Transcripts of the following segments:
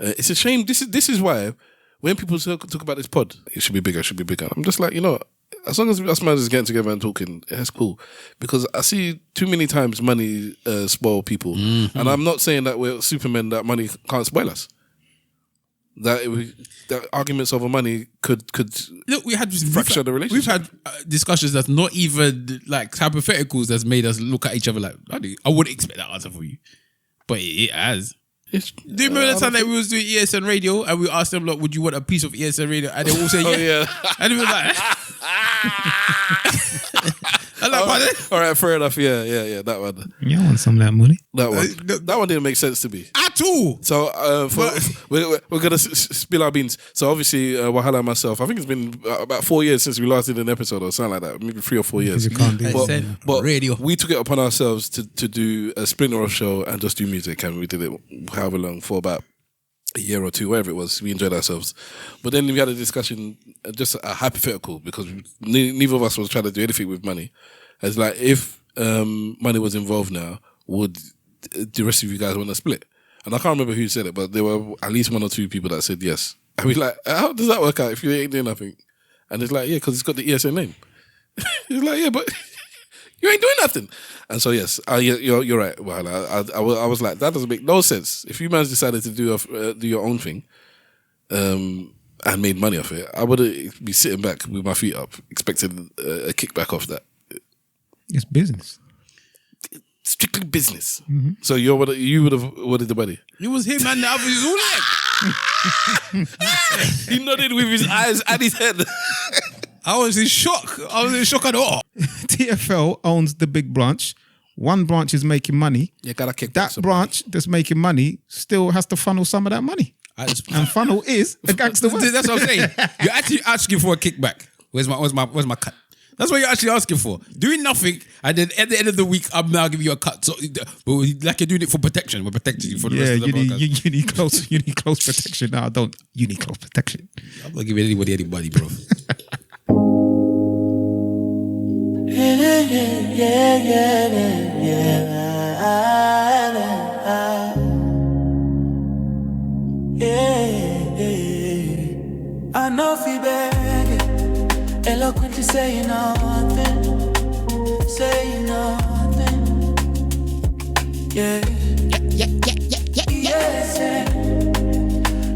It's a shame. This is why when people talk about this pod, it should be bigger. I'm just like, as long as us man is getting together and talking, that's cool. Because I see too many times money spoil people, and I'm not saying that we're Supermen that money can't spoil us. That arguments over money could look. We had fracture the relationship. We've had discussions that's not even like hypotheticals that's made us look at each other like, I wouldn't expect that answer for you, but it has. Do you remember the time that we was doing ESN radio and we asked them, like, would you want a piece of ESN radio? And they all say, yeah. And it was like, all right, fair enough. Yeah, that one. You want some of that money? That one didn't make sense to me at all. So we're gonna spill our beans. So obviously, Wahala and myself, I think it's been about 4 years since we last did an episode or something like that, maybe 3 or 4 years. You can't do but radio. We took it upon ourselves to do a splinter-off show and just do music, and we did it however long, for about a year or two, wherever it was. We enjoyed ourselves, but then we had a discussion, just a hypothetical, because neither of us was trying to do anything with money. It's like, if money was involved now, would the rest of you guys want to split? And I can't remember who said it, but there were at least 1 or 2 people that said yes. And we're like, how does that work out if you ain't doing nothing? And it's like, yeah, because it's got the ESN name. It's like, yeah, but you ain't doing nothing. And so yes, you're right. Well, I was like, that doesn't make no sense. If you man's decided to do your own thing, and made money off it, I would be sitting back with my feet up, expecting a kickback off that. It's business. Strictly business. Mm-hmm. So you would have wanted the money. It was him and the other. He nodded with his eyes and his head. I was in shock at all. TFL owns the big branch. One branch is making money. You gotta kick that branch that's making money still has to funnel some of that money. And funnel is a gangster word. That's what I'm saying. You're actually asking for a kickback. Where's my cut? That's what you're actually asking for. Doing nothing, and then at the end of the week, I'm now giving you a cut. So, like you're doing it for protection. We're protecting you for the rest of the podcast. You need close protection. No, I don't. You need close protection. I'm not giving anybody any money, bro. I know if you beg, eloquently saying nothing, yeah. Yes,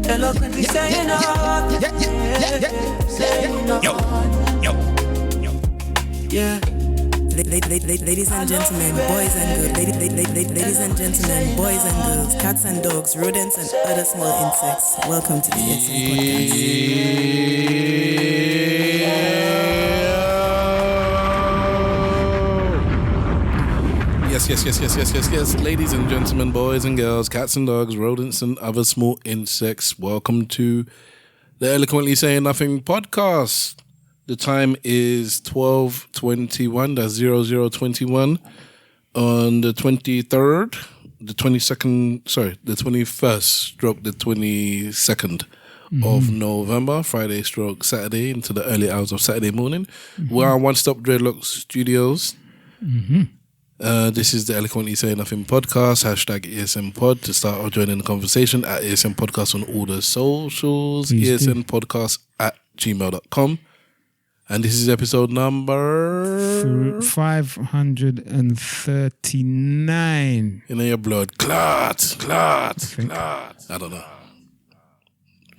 eloquently saying nothing, saying nothing, yeah. Ladies and gentlemen, boys and girls, ladies and gentlemen, boys and girls, cats and dogs, rodents and other small insects. Welcome to the ESN podcast. Yes. Ladies and gentlemen, boys and girls, cats and dogs, rodents and other small insects. Welcome to the Eloquently Saying Nothing podcast. The time is 12:21. That's 00:21 on the 23rd, the 22nd. Sorry, the 21st, the 22nd of November. Friday, Saturday into the early hours of Saturday morning. We're on One Stop Dreadlock Studios. This is the Eloquently Saying Nothing podcast. #ESN Pod to start or join in the conversation at ESN Podcast on all the socials. ESN Podcast @gmail.com. And this is episode number 539. In your blood. Clot. I don't know.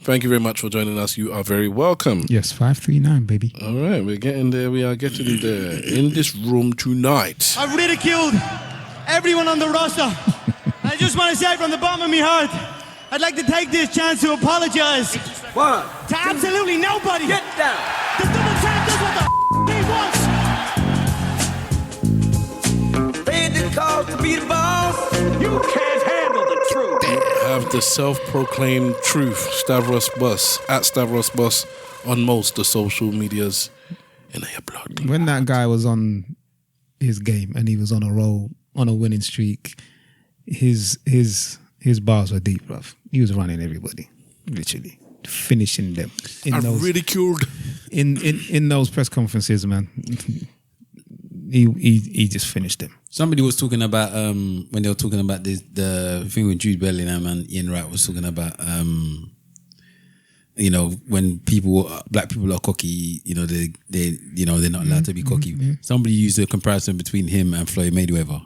Thank you very much for joining us. You are very welcome. Yes, 539, baby. All right, we're getting there. We are getting there. In this room tonight. I've ridiculed everyone on the roster. I just want to say from the bottom of my heart, I'd like to take this chance to apologize. What? To absolutely nobody. Get down. The double champ does what the he wants. Paid the cost to be the boss. You can't handle the truth. Have the self-proclaimed truth, Stavros Bus, @Stavros Bus on most the social medias. In your blood. When that guy was on his game and he was on a roll, on a winning streak, his bars were deep, bruv. He was running everybody, literally. Finishing them. Ridiculed. In those press conferences, man. he just finished him. Somebody was talking about when they were talking about the thing with Jude Bellingham and Ian Wright was talking about when black people are cocky, they're not allowed to be cocky. Somebody used a comparison between him and Floyd Mayweather,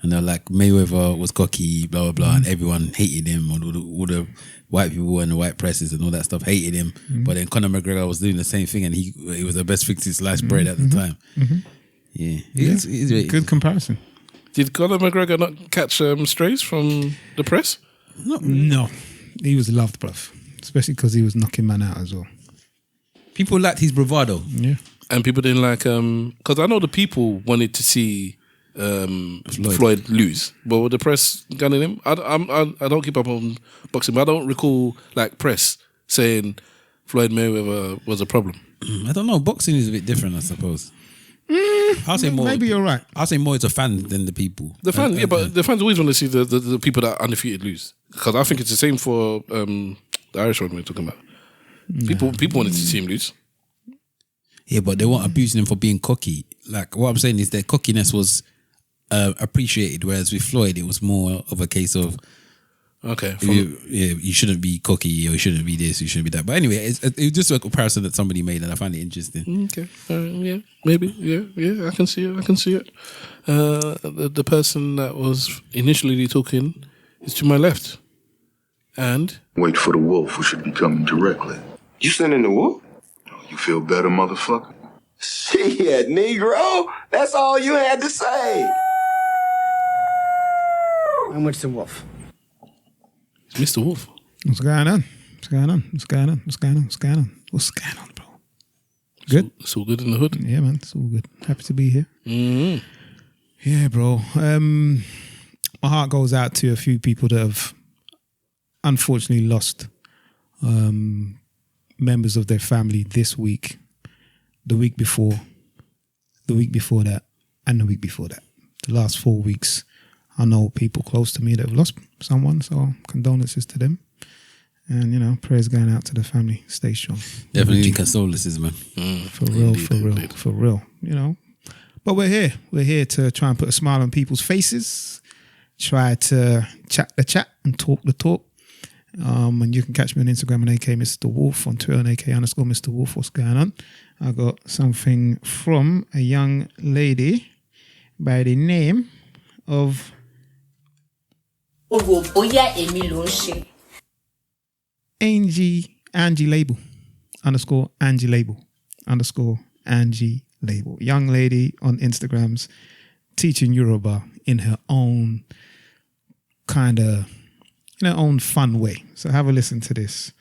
and they're like Mayweather was cocky, blah blah blah, and everyone hated him, all the white people and the white presses and all that stuff hated him. But then Conor McGregor was doing the same thing, and he was the best thing since sliced bread at the time. Yeah, it's good comparison. Did Conor McGregor not catch strays from the press? No, he was loved, bruv. Especially because he was knocking man out as well. People liked his bravado. Yeah. And people didn't like because I know the people wanted to see Floyd lose, but with the press gunning him, I don't keep up on boxing, but I don't recall like press saying Floyd Mayweather was a problem. I don't know. Boxing is a bit different, I suppose. I'll say more. Maybe you're right. I'll say more it's a fan than the people. The fans, but the fans always want to see the people that are undefeated lose, because I think it's the same for the Irish one we're talking about. People wanted to see him lose. Yeah, but they weren't abusing him for being cocky. Like what I'm saying is their cockiness was appreciated, whereas with Floyd it was more of a case of you shouldn't be cocky, or you shouldn't be this, you shouldn't be that. But anyway, it was just a comparison that somebody made, and I find it interesting. Okay, yeah, maybe, yeah, I can see it. The person that was initially talking is to my left, and wait for the wolf, who should be coming directly. You sending the wolf? You feel better, motherfucker? Shit, Negro, that's all you had to say. How much the wolf? Mr. Wolf. What's going on, bro? Good? It's all good in the hood? Yeah, man. It's all good. Happy to be here. Mm-hmm. Yeah, bro. My heart goes out to a few people that have unfortunately lost members of their family this week, the week before that, and the week before that. The last 4 weeks, I know people close to me that have lost someone, so condolences to them. And, prayers going out to the family. Stay strong. Definitely condolences, man. For real. But we're here. We're here to try and put a smile on people's faces, try to chat the chat and talk the talk. And you can catch me on Instagram on AK Mr. Wolf, on Twitter on AK_Mr. Wolf. What's going on? I got something from a young lady by the name of Angie Label _Angie Label. Young lady on Instagrams teaching Yoruba in her own kind of, in her own fun way. So have a listen to this.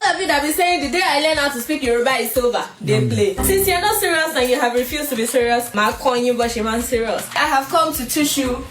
I've been saying the day I learn how to speak Yoruba is over. They play. Since you're not serious and you have refused to be serious, my calling you but you're serious. I have come to teach you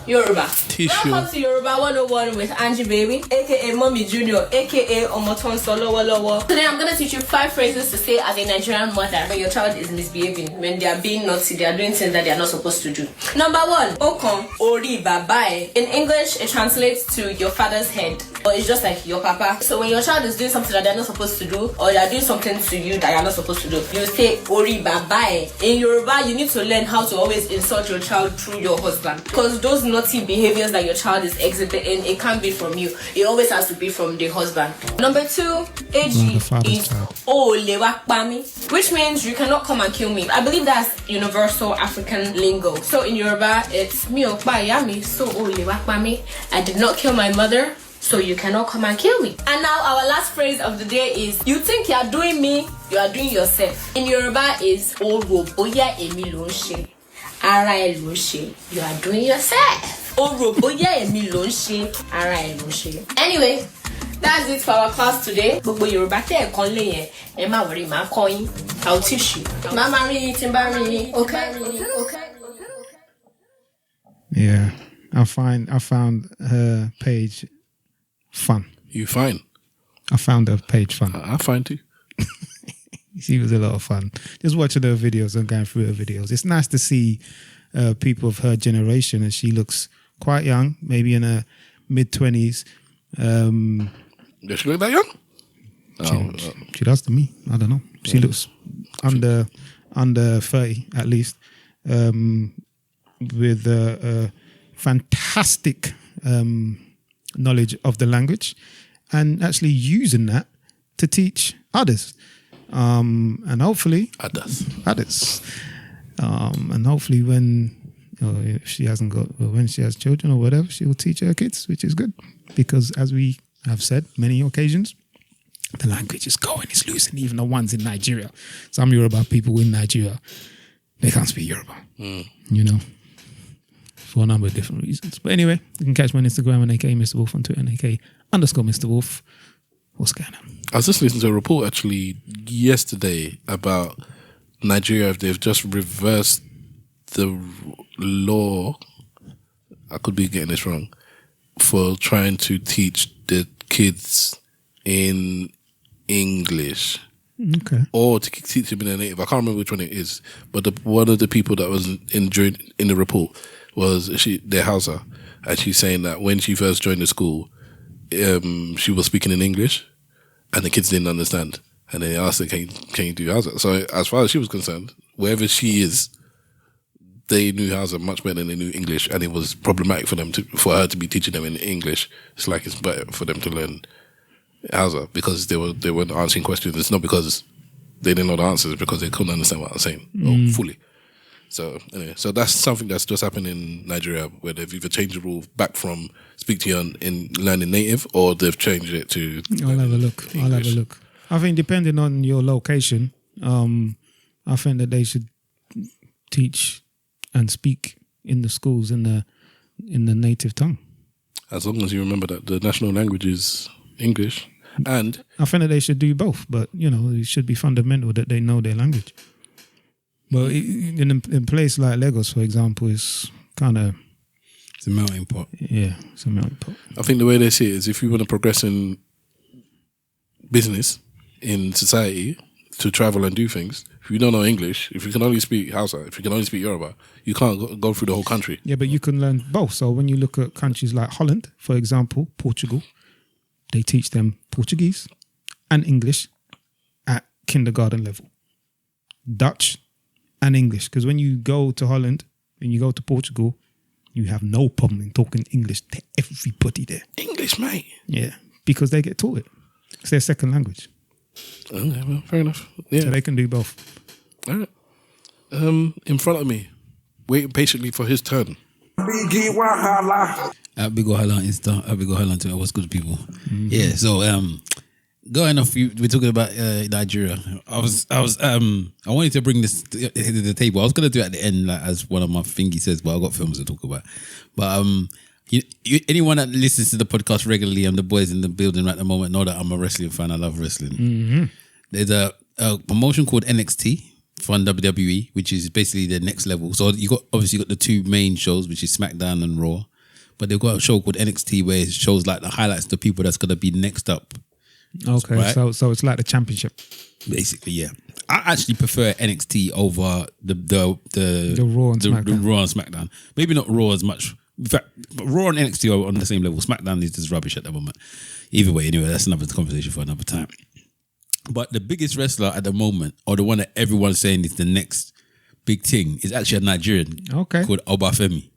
Yoruba. Welcome to Yoruba 101 with Angie Baby, aka Mommy Junior, aka Omoton Solo Wolowo. Today I'm gonna teach you 5 phrases to say as a Nigerian mother when your child is misbehaving, when they are being naughty, they are doing things that they are not supposed to do. Number 1, Okon Ori Babae. In English, it translates to your father's head, or it's just like your papa. So when your child is doing something that they're not supposed to do, or they're doing something to you that you're not supposed to do, you say Ori Babae. In Yoruba, you need to learn how to always insult your child through your husband, because those naughty behaviors that your child is exhibiting, it can't be from you. It always has to be from the husband. Number 2, AG is Olewakpami, which means you cannot come and kill me. I believe that's universal African lingo. So in Yoruba, it's mi okpayami, so Olewakpami. I did not kill my mother, so you cannot come and kill me. And now our last phrase of the day is, you think you are doing me, you are doing yourself. In Yoruba is Oroboya emi lo nse. Ara e lo nse. You are doing yourself. Anyway, that's it for our class today. I'll teach you. Okay. Yeah, I found her page fun. You fine? I found her page fun. I find too. She was a lot of fun. Just watching her videos and going through her videos. It's nice to see people of her generation, and she looks quite young, maybe in her mid-20s. Does she look that young? She does to me. I don't know. She looks under under 30 at least, with fantastic knowledge of the language, and actually using that to teach others, and hopefully others, and hopefully when if she hasn't got, or when she has children or whatever, she will teach her kids, which is good, because as we have said many occasions, the language is going, it's losing. Even the ones in Nigeria, some Yoruba people in Nigeria, they can't speak Yoruba, you know, for a number of different reasons. But anyway, you can catch me on Instagram and AK Mr. Wolf, on Twitter and AK _Mr. Wolf. What's going on? I was just listening to a report actually yesterday about Nigeria. They've just reversed the law, I could be getting this wrong, for trying to teach the kids in English. Okay. Or to teach them in their native. I can't remember which one it is, but one of the people that was in the report was their Hausa, and she's saying that when she first joined the school, she was speaking in English, and the kids didn't understand, and they asked her, "Can you do Hausa?" So as far as she was concerned, wherever she is, they knew Hausa much better than they knew English, and it was problematic for her to be teaching them in English. It's like it's better for them to learn Hausa because they weren't answering questions. It's not because they didn't know the answers, it's because they couldn't understand what I was saying fully. So anyway, so that's something that's just happened in Nigeria, where they've either changed the rule back from speak to you in learning native, or they've changed it to I'll have a look. I think depending on your location, I think that they should teach and speak in the schools in the native tongue. As long as you remember that the national language is English, and I think that they should do both. But you know, it should be fundamental that they know their language. But in a place like Lagos, for example, it's kind of... It's a melting pot. Yeah, it's a melting pot. I think the way they see it is, if you want to progress in business, in society, to travel and do things, if you don't know English, if you can only speak Hausa, if you can only speak Yoruba, you can't go through the whole country. Yeah, but you can learn both. So when you look at countries like Holland, for example, Portugal, they teach them Portuguese and English at kindergarten level. Dutch and English, because when you go to Holland and you go to Portugal, you have no problem in talking English to everybody there. English, mate. Yeah, because they get taught it. It's their second language. Okay, well, fair enough. Yeah, so they can do both. All right. In front of me, waiting patiently for his turn. Big Wahala on Insta. Big Wahala on Twitter. What's good, people? Mm-hmm. Yeah. So going off, we're talking about Nigeria. I wanted to bring this to the table. I was going to do it at the end, like, as one of my thingy says, but I've got films to talk about. But anyone that listens to the podcast regularly, and the boys in the building at the moment, know that I'm a wrestling fan. I love wrestling. Mm-hmm. There's a promotion called NXT from WWE, which is basically the next level. So you got the two main shows, which is SmackDown and Raw, but they've got a show called NXT where it shows like the highlights of the people that's going to be next up. Okay, right? so it's like the championship, basically. Yeah, I actually prefer NXT over the Raw and SmackDown. The Raw and SmackDown. Maybe not Raw as much. In fact, Raw and NXT are on the same level. SmackDown is just rubbish at the moment. Either way, anyway, that's another conversation for another time. But the biggest wrestler at the moment, or the one that everyone's saying is the next big thing, is actually a Nigerian called Obafemi.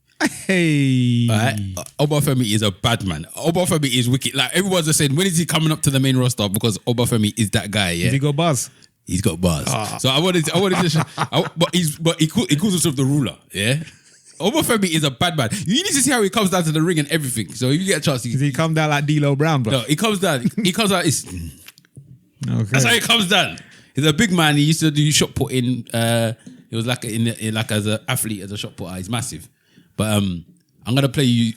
Hey, right? Obafemi is a bad man. Obafemi is wicked. Like, everyone's just saying, when is he coming up to the main roster? Because Obafemi is that guy. Yeah, has he got bars? He's got bars. So I wanted to. But he calls himself the ruler. Yeah. Obafemi is a bad man. You need to see how he comes down to the ring and everything. So if you get a chance, does he come down like D'Lo Brown, bro? No, he comes down. It's okay. That's how he comes down. He's a big man. He used to do shot putting. He was like like as an athlete, as a shot putter. He's massive. But I'm gonna play you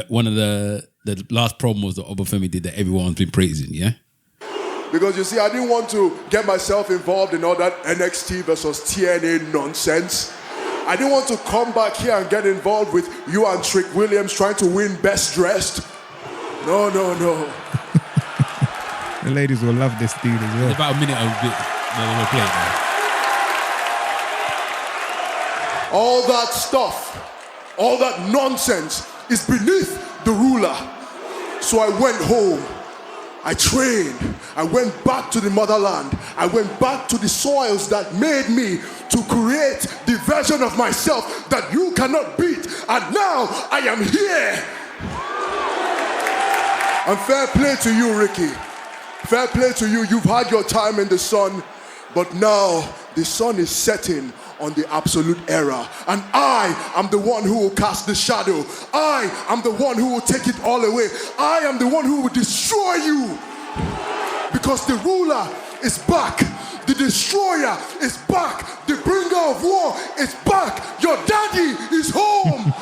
one of the last promos that Obafemi did that everyone's been praising. Yeah. Because you see, I didn't want to get myself involved in all that NXT versus TNA nonsense. I didn't want to come back here and get involved with you and Trick Williams trying to win Best Dressed. No. The ladies will love this dude as well. It's about a minute of it that we'll play now. All that stuff, all that nonsense is beneath the ruler. So I went home I trained. I went back to the motherland. I went back to the soils that made me to create the version of myself that you cannot beat. And now I am here. And fair play to you, Ricky. Fair play to you. You've had your time in the sun, but now the sun is setting on the absolute era. And I am the one who will cast the shadow. I am the one who will take it all away. I am the one who will destroy you. Because the ruler is back. The destroyer is back. The bringer of war is back. Your daddy is home.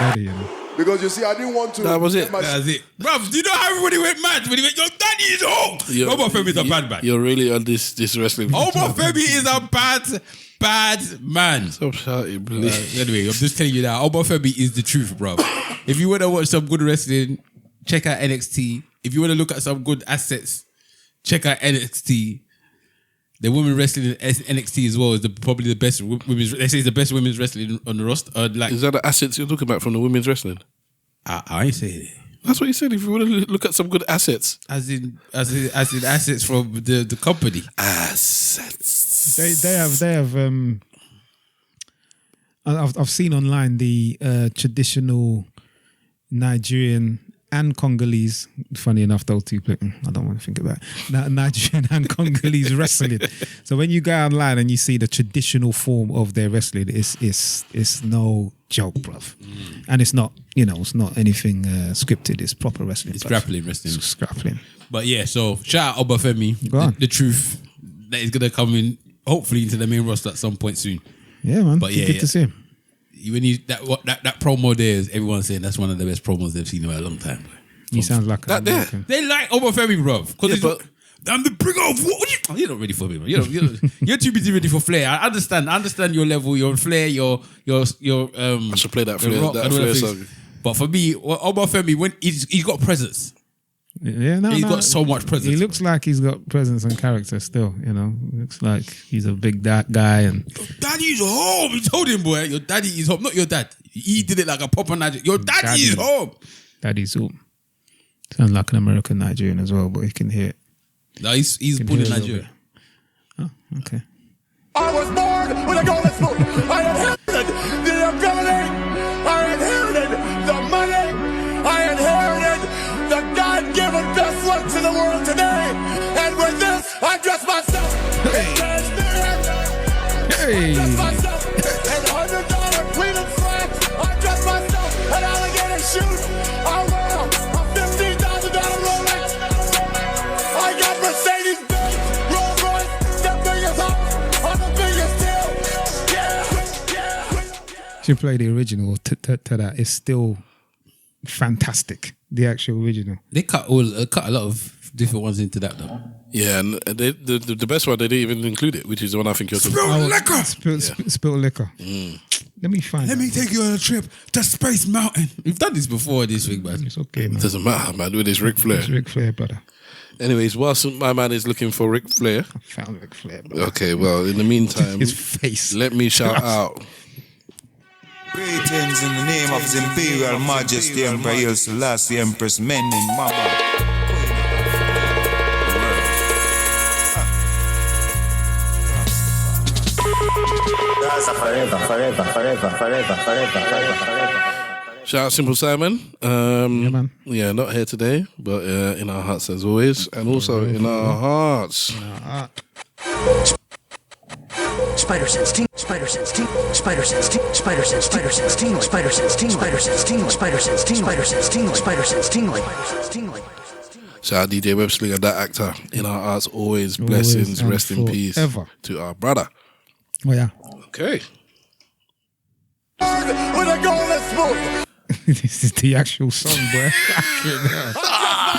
Daddy, you know. Because you see, I didn't want to. That was it. That's it. Bruv, do you know how everybody went mad when he went, your daddy is home? Obafemi is a bad man. You're really on this wrestling. Obafemi is a bad man. Stop shouting, please. Anyway, I'm just telling you that Obafemi is the truth, bruv. If you want to watch some good wrestling, check out NXT. If you want to look at some good assets, check out NXT. The women wrestling in NXT as well is probably the best women's. They say it's the best women's wrestling on the roster. Is that the assets you're talking about from the women's wrestling? I ain't saying it. That's what you said. If you want to look at some good assets, as in assets from the company. Assets. They have. I've seen online the traditional Nigerian and Congolese. Funny enough, those two. I don't want to think about it. Nigerian and Congolese wrestling. So when you go online and you see the traditional form of their wrestling, it's no joke, bruv. And it's not, it's not anything scripted. It's proper wrestling. It's grappling wrestling. It's grappling. But yeah, so shout out Obafemi. The truth that is gonna come in, hopefully, into the main roster at some point soon. Yeah, man. But yeah, good to see him. When that promo there is, everyone's saying that's one of the best promos they've seen in a long time. He sounds like that there. They like Obafemi, bruv. Because I'm the bringer of what? You're not ready for me, bro. You're too busy ready for Flair. I understand your level, your Flair, your I should play that Flair song. But for me, Obafemi, when he's got presence. Yeah, he's got so much presence. He looks like he's got presence and character still, Looks like he's a big guy and daddy's home. He told him, boy, your daddy is home. Not your dad. He did it like a proper Nigerian. Your daddy is home. Daddy's home. Sounds like an American Nigerian as well, but you can hear it. No, he's born in Nigeria. Oh, okay. I was born with a golden spoon. I inherited the ability. I inherited the money. I inherited the God-given best looks in the world today. And with this, I dress myself in cashmere. I dress myself in $100 pleated slacks. I dress myself in alligator shoes. I wear a $15,000 Rolex. I got Mercedes-Benz, Rolls Royce, the biggest house on the biggest deal. Yeah. Should play the original to that. It's still fantastic. The actual original. They cut a lot of different ones into that though. Yeah, and the best one they didn't even include it, which is the one I think you're talking about. Spilled liquor. Let me take you on a trip to Space Mountain. We've done this before this week, man. It's okay, man. It doesn't matter, man. With this Ric Flair. It's Ric Flair, brother. Anyways, whilst my man is looking for Ric Flair. I found Ric Flair, brother. Okay, well, in the meantime, his face. Let me shout out. Greetings in the name of His Imperial Majesty Emperor Haile Selassie, Empress Menen Mama. Forever. Shout out Simple Simon. Yeah, man. Yeah, not here today, but in our hearts as always, and also in our hearts. Spider sense ting, spider sense ting, spider sense ting, spider sense, spider sense ting, spider sense ting, spider sense ting, spider sense ting, spider sense ting, spider sense ting, Shout out DJ Websling and that actor. In our hearts, always blessings, rest in peace to our brother. Oh yeah. Okay. With a golden spoon. This is the actual song, boy. I dress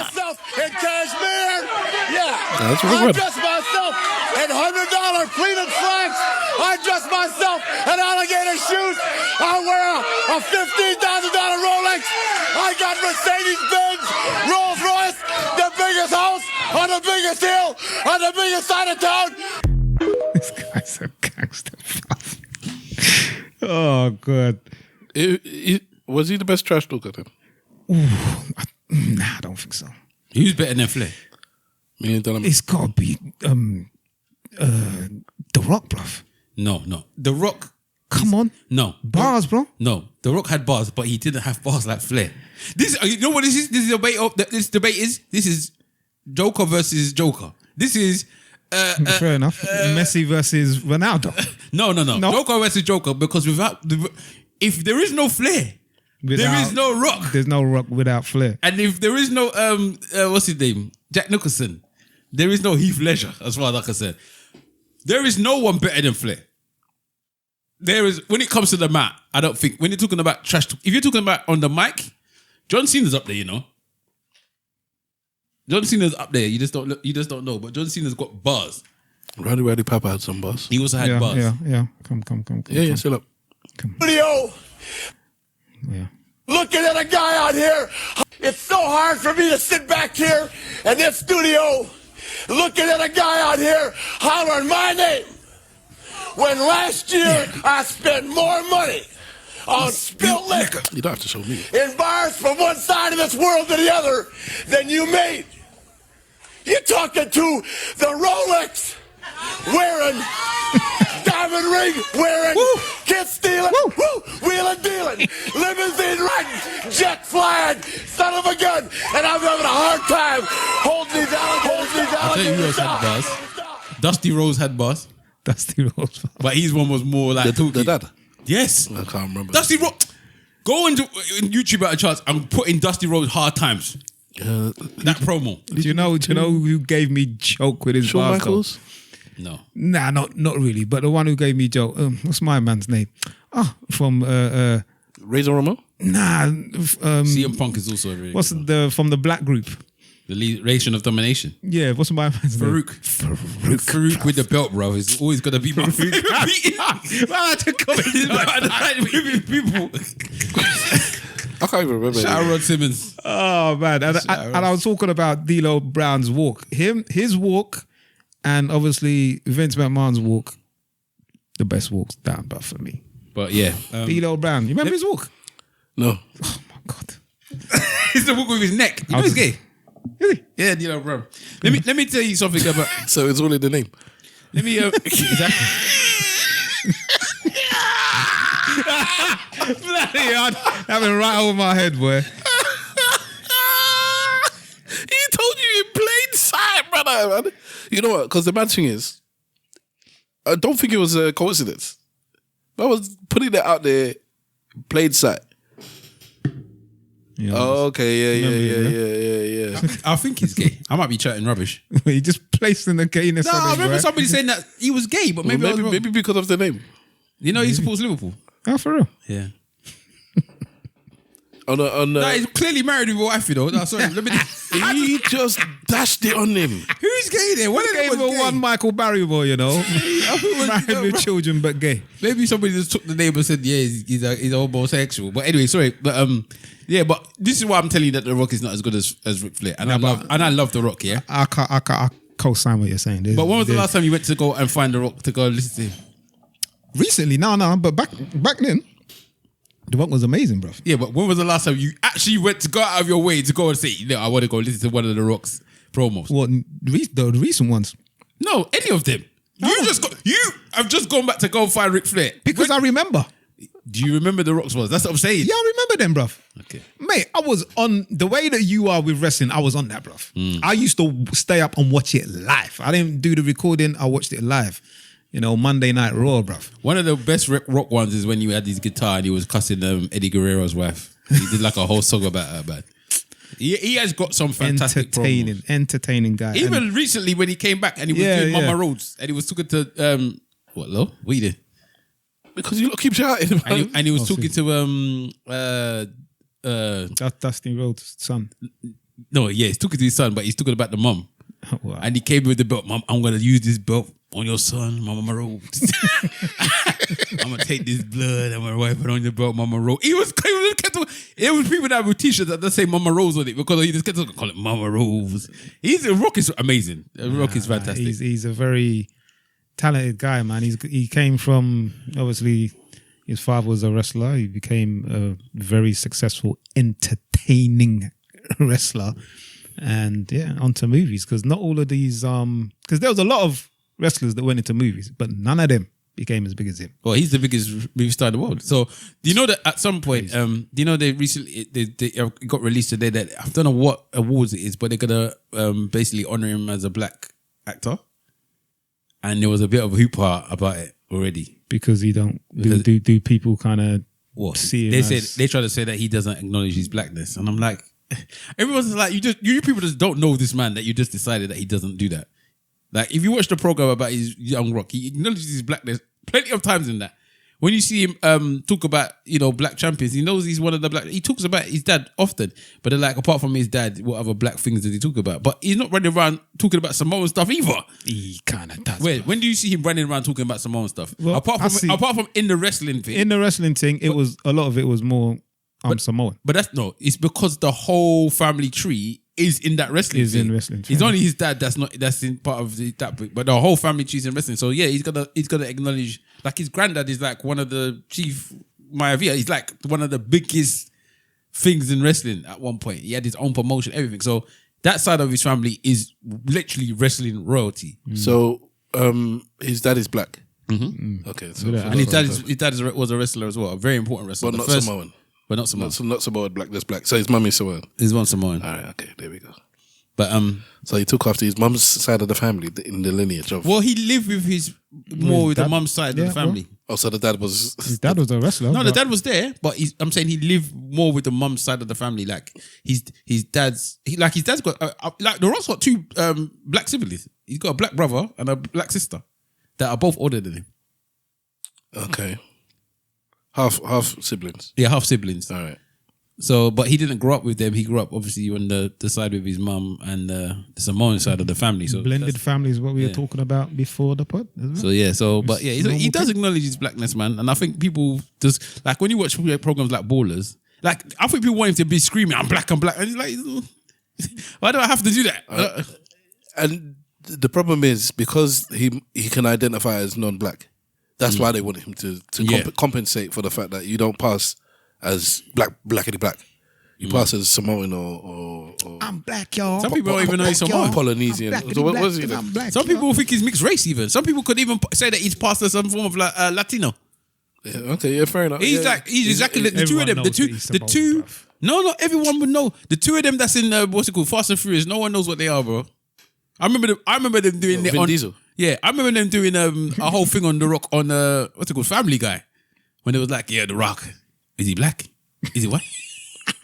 myself in cashmere. Yeah. That's I dress myself in $100 pleated slacks. I dress myself in alligator shoes. I wear a $15,000 Rolex. I got Mercedes-Benz, Rolls Royce, the biggest house on the biggest hill on the biggest side of town. This guy's a gangster. Oh God. Was he the best trash talker then? Nah, I don't think so. Who's better than Flair? It's got to be The Rock, bruv. No. The Rock. Come on. No. Bars, bro. No. The Rock had bars, but he didn't have bars like Flair. This, you know what this is? This debate is. This is Joker versus Joker. This is. Fair enough. Messi versus Ronaldo. No. Joker versus Joker, because if there is no Flair, there is no Rock. There's no Rock without Flair. And if there is no what's his name, Jack Nicholson, there is no Heath Ledger. As far as I can say, there is no one better than Flair. There is, when it comes to the mat, I don't think, when you're talking about trash talk, if you're talking about on the mic, John Cena's up there, you know. John Cena's up there. You just don't know. But John Cena's got bars. Roddy Papa had some bars. He also had bars. Yeah. Come. Yeah, still up. Video. Yeah. Looking at a guy out here. It's so hard for me to sit back here in this studio looking at a guy out here hollering my name. When last year I spent more money on spilt liquor. You don't have to show me. In bars from one side of this world to the other than you made. You're talking to the Rolex wearing, diamond ring wearing, kid stealing, wheeling dealing, limousine riding, jet flying, son of a gun, and I'm having a hard time holding these out. I'll tell you who else had bars. Dusty Rose had bars. Dusty Rose. But his one was more like the dad. Yes. I can't remember. Dusty Rose. Go into YouTube at a chance and put in Dusty Rose Hard Times. That promo. Do you know who gave me joke with his Shawn bars? Michaels? No. Nah, not really. But the one who gave me joke, what's my man's name? From Razor Ramon? Nah. CM Punk is also a really what's from the black group? The Nation of Domination. Yeah, what's my man's name? Farouk with the belt, bro. It's always gonna be my favorite. I had to comment people. I can't even remember. Shout out Rod Simmons. Oh man, and I was talking about D'Lo Brown's walk. His walk, and obviously Vince McMahon's walk. The best walks down, but for me. But yeah, D'Lo Brown. You remember his walk? No. Oh my god. He's the walk with his neck. You know he's gay. Really? Yeah, D'Lo Brown. Let me tell you something about. So it's all in the name. Let me exactly. Bloody hell, having right over my head, boy. He told you in plain sight, brother. Man. You know what? Because the bad thing is, I don't think it was a coincidence. I was putting it out there, plain sight. Yeah, okay, yeah. I think he's gay. I might be chatting rubbish. He just placed in the gayness. No, I remember somebody saying that he was gay, but maybe because of the name. You know, he supports Liverpool. Oh, for real? Yeah. No, he's clearly married with a wife, you know. No, sorry, let me. He just dashed it on him. Who's gay there? What gave him one Michael Barrymore, you know, married with children but gay. Maybe somebody just took the name and said, "Yeah, he's homosexual." But anyway, sorry, but yeah, but this is why I'm telling you that The Rock is not as good as Ric Flair, and I love The Rock. Yeah, I co-sign what you're saying. But when was the last time you went to go and find The Rock to go and listen to him? Recently, no, but back then, The Rock was amazing, bro. Yeah, but when was the last time you actually went to go out of your way to go and say, "No, I want to go listen to one of The Rock's promos"? What the recent ones? No, any of them. You have just gone back to go and find Ric Flair because I remember. Do you remember The Rock's ones? That's what I'm saying. Yeah, I remember them, bruv. Okay. Mate, I was on the way that you are with wrestling, I was on that, bruv. I used to stay up and watch it live. I didn't do the recording, I watched it live. You know, Monday Night Raw, bruv. One of the best Rock ones is when you had his guitar and he was cussing Eddie Guerrero's wife. He did like a whole song about her, man. He has got some fantastic entertaining guy. Even recently when he came back and he was doing Mama Rhodes and he was talking to what you did? Because you lot keep shouting. And he was talking to Dusty Rhodes' son. No, yeah, he's talking to his son, but he's talking about the mum. Wow. And he came with the belt. Mom, I'm gonna use this belt on your son, Mama Rhodes. I'm gonna take this blood. I'm gonna wipe it on your belt, Mama Rhodes. It was people that with t-shirts that say Mama Rose on it because he just kept on calling it Mama Rose. Rock is amazing. Rock is fantastic. He's a very talented guy, man. He came from, obviously, His father was a wrestler. He became a very successful, entertaining wrestler. And onto movies. Because not all of these, because there was a lot of wrestlers that went into movies, but none of them became as big as him. Well, he's the biggest movie star in the world. So, do you know that at some point, do you know they recently, they got released today that, I don't know what awards it is, but they're going to basically honor him as a black actor. And there was a bit of hoo-ha about it already. Because he don't, do people kind of see him they try to say that he doesn't acknowledge his blackness. And I'm like, everyone's like, you people just don't know this man that you just decided that he doesn't do that. Like, if you watch the program about his young rock, he acknowledges his blackness plenty of times in that. When you see him talk about, black champions, he knows he's one of the black. He talks about his dad often, but they're like, apart from his dad, what other black things does he talk about? But he's not running around talking about Samoan stuff either. He kind of does. When do you see him running around talking about Samoan stuff? Well, apart from in the wrestling thing. In the wrestling thing, a lot of it was more Samoan. But it's because the whole family tree is in that wrestling thing. In wrestling. It's only his dad that's in part of that, but the whole family tree is in wrestling. So yeah, he's gotta acknowledge, like, his granddad is like one of the chief Maivia. He's like one of the biggest things in wrestling at one point. He had his own promotion, everything. So that side of his family is literally wrestling royalty. So his dad is black. Mm-hmm. Okay, so and his dad was a wrestler as well, a very important wrestler, but not Samoan. But not Samoan. Not Samoan black. That's black. So his mum is Samoan. His one Samoan. All right. Okay. There we go. But so he took after his mum's side of the family in the lineage of. Well, he lived with with the mum's side of the family. Well. Oh, so the dad was. His dad was a wrestler. No, the dad was there, but I'm saying he lived more with the mum's side of the family. Like his dad's got like the Ross got two black siblings. He's got a black brother and a black sister that are both older than him. Okay. Half siblings. Yeah, half siblings. All right. So, but he didn't grow up with them. He grew up obviously on the side with his mum and the Samoan side of the family. So blended family is what we were talking about before the pod. So he does acknowledge his blackness, man. And I think people just, like, when you watch programs like Ballers, like, I think people want him to be screaming, I'm black, and he's like, why do I have to do that? And the problem is because he can identify as non-black. That's why they want him to compensate for the fact that you don't pass as blackity black. You pass as Samoan or I'm black, y'all. Some people don't even know he's Samoan. Polynesian. So what is he? Some people think he's mixed race even. Some people could even say that he's passed as some form of Latino. Yeah, okay, yeah, fair enough. He's exactly the two of them. The two. No, not everyone would know. The two of them that's in what's it called, Fast and Furious. No one knows what they are, bro. I remember them doing Vin Diesel. Yeah, I remember them doing a whole thing on The Rock on what's it called, Family Guy, when they was like, yeah, The Rock, is he black? Is he white?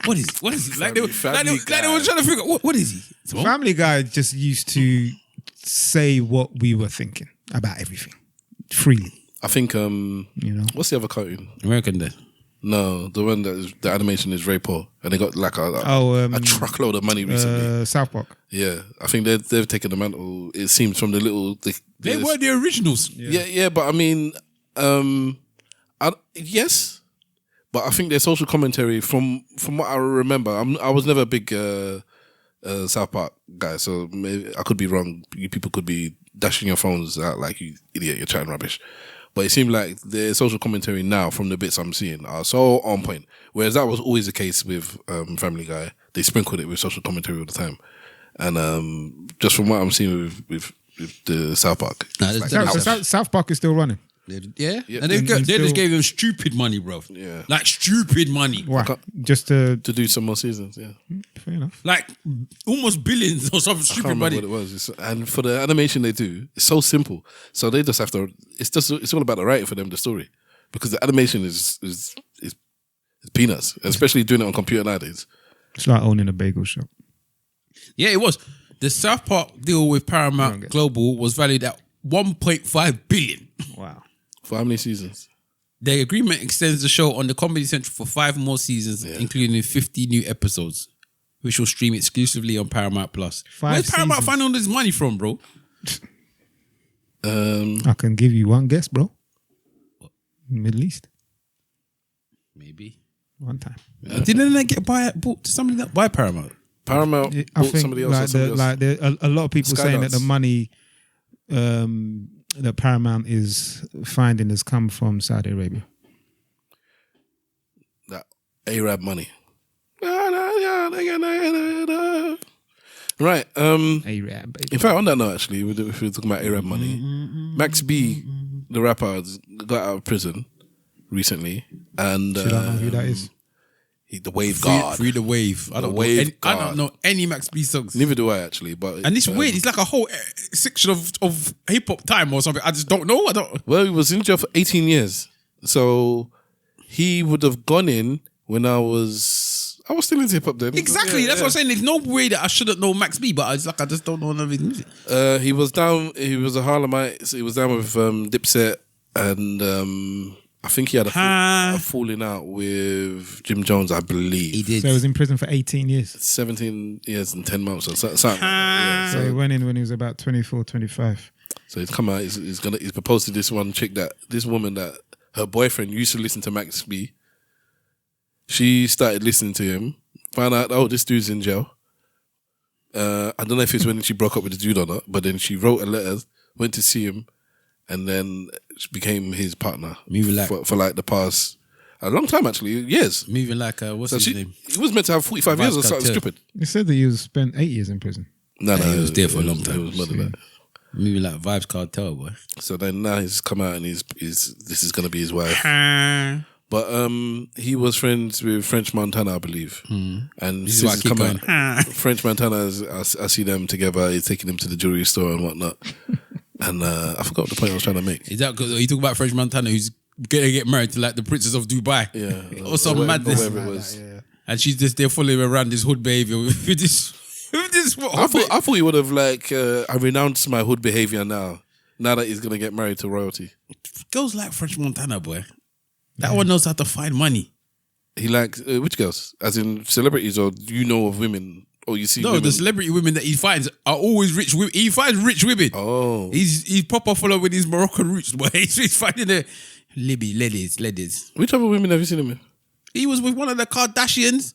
What is he? Like they were trying to figure out what is he? So, Family Guy just used to say what we were thinking about everything freely. I think what's the other cartoon? American Dad. No, the one the animation is very poor, and they got like a truckload of money recently. South Park. Yeah, I think they've taken the mantle. It seems from the little. They were the originals. Yeah, but I mean, yes, but I think their social commentary, from what I remember, I was never a big South Park guy, so maybe I could be wrong. You people could be dashing your phones out like you idiot, you're chatting rubbish. But it seemed like the social commentary now, from the bits I'm seeing, are so on point. Whereas that was always the case with Family Guy. They sprinkled it with social commentary all the time. And just from what I'm seeing with the South Park. South Park is still running. Yeah. And they just gave them stupid money, bro. Yeah. Like stupid money. Wow. Just to do some more seasons, yeah. Fair enough. Like almost billions or something stupid money. I can't remember what it was. And for the animation they do, it's so simple. So they just have to, it's all about the writing for them, the story. Because the animation is peanuts, especially doing it on computer nowadays. It's like owning a bagel shop. Yeah, it was. The South Park deal with Paramount Global was valued at $1.5 billion. Wow. For how many seasons? The agreement extends the show on the Comedy Central for 5 more seasons, including 50 new episodes, which will stream exclusively on Paramount Plus. Where's Paramount finding all this money from, bro? I can give you one guess, bro. Middle East. Maybe. One time. Didn't they get bought to somebody that buy Paramount? Paramount bought somebody else. A lot of people saying that the money that Paramount is finding has come from Saudi Arabia. that Arab money. Right. Arab. In fact, on that note, actually, if we're talking about Arab money, Max B, the rapper, got out of prison recently, and You don't know who that is? The Wave God. Free the Wave. I don't know any Max B songs. Neither do I, actually. But and it's weird. It's like a whole section of hip hop time or something. I just don't know. Well, he was in jail for 18 years, so he would have gone in when I was still into hip hop then. Exactly. That's what I'm saying. There's no way that I shouldn't know Max B, but I just don't know none of his music. He was a Harlemite. So he was down with Dipset, and I think he had a falling out with Jim Jones, I believe. He did. So he was in prison for 18 years. 17 years and 10 months or something. Like that. So he went in when he was about 24, 25. So he's come out. He's proposed to this woman that her boyfriend used to listen to Max B. She started listening to him, found out, this dude's in jail. I don't know if it's when she broke up with the dude or not, but then she wrote a letter, went to see him, and then she became his partner for like the past, a long time actually, years. Moving like, what's his name? He was meant to have 45 years or something stupid. He said that he was spent 8 years in prison. No, he was there for a long time. It was more than that. Moving like Vibes Cartel, boy. So then now he's come out and this is going to be his wife. But he was friends with French Montana, I believe. And This is why I keep going. French Montana, I see them together. He's taking them to the jewelry store and whatnot. And I forgot the point I was trying to make. Is that because you talk about French Montana who's going to get married to like the Princess of Dubai? Yeah. Or some madness. Or whatever it was. And she's just there following around this hood behavior with this. I thought he would have I renounced my hood behavior now that he's going to get married to royalty. Girls like French Montana, boy. That one knows how to find money. He likes which girls? As in celebrities, or do you know of women? Or you see? No, women? the celebrity women that he finds are always rich women. He finds rich women. Oh, he's proper following his Moroccan roots, boy. He's finding the ladies. Which other women have you seen him with? He was with one of the Kardashians.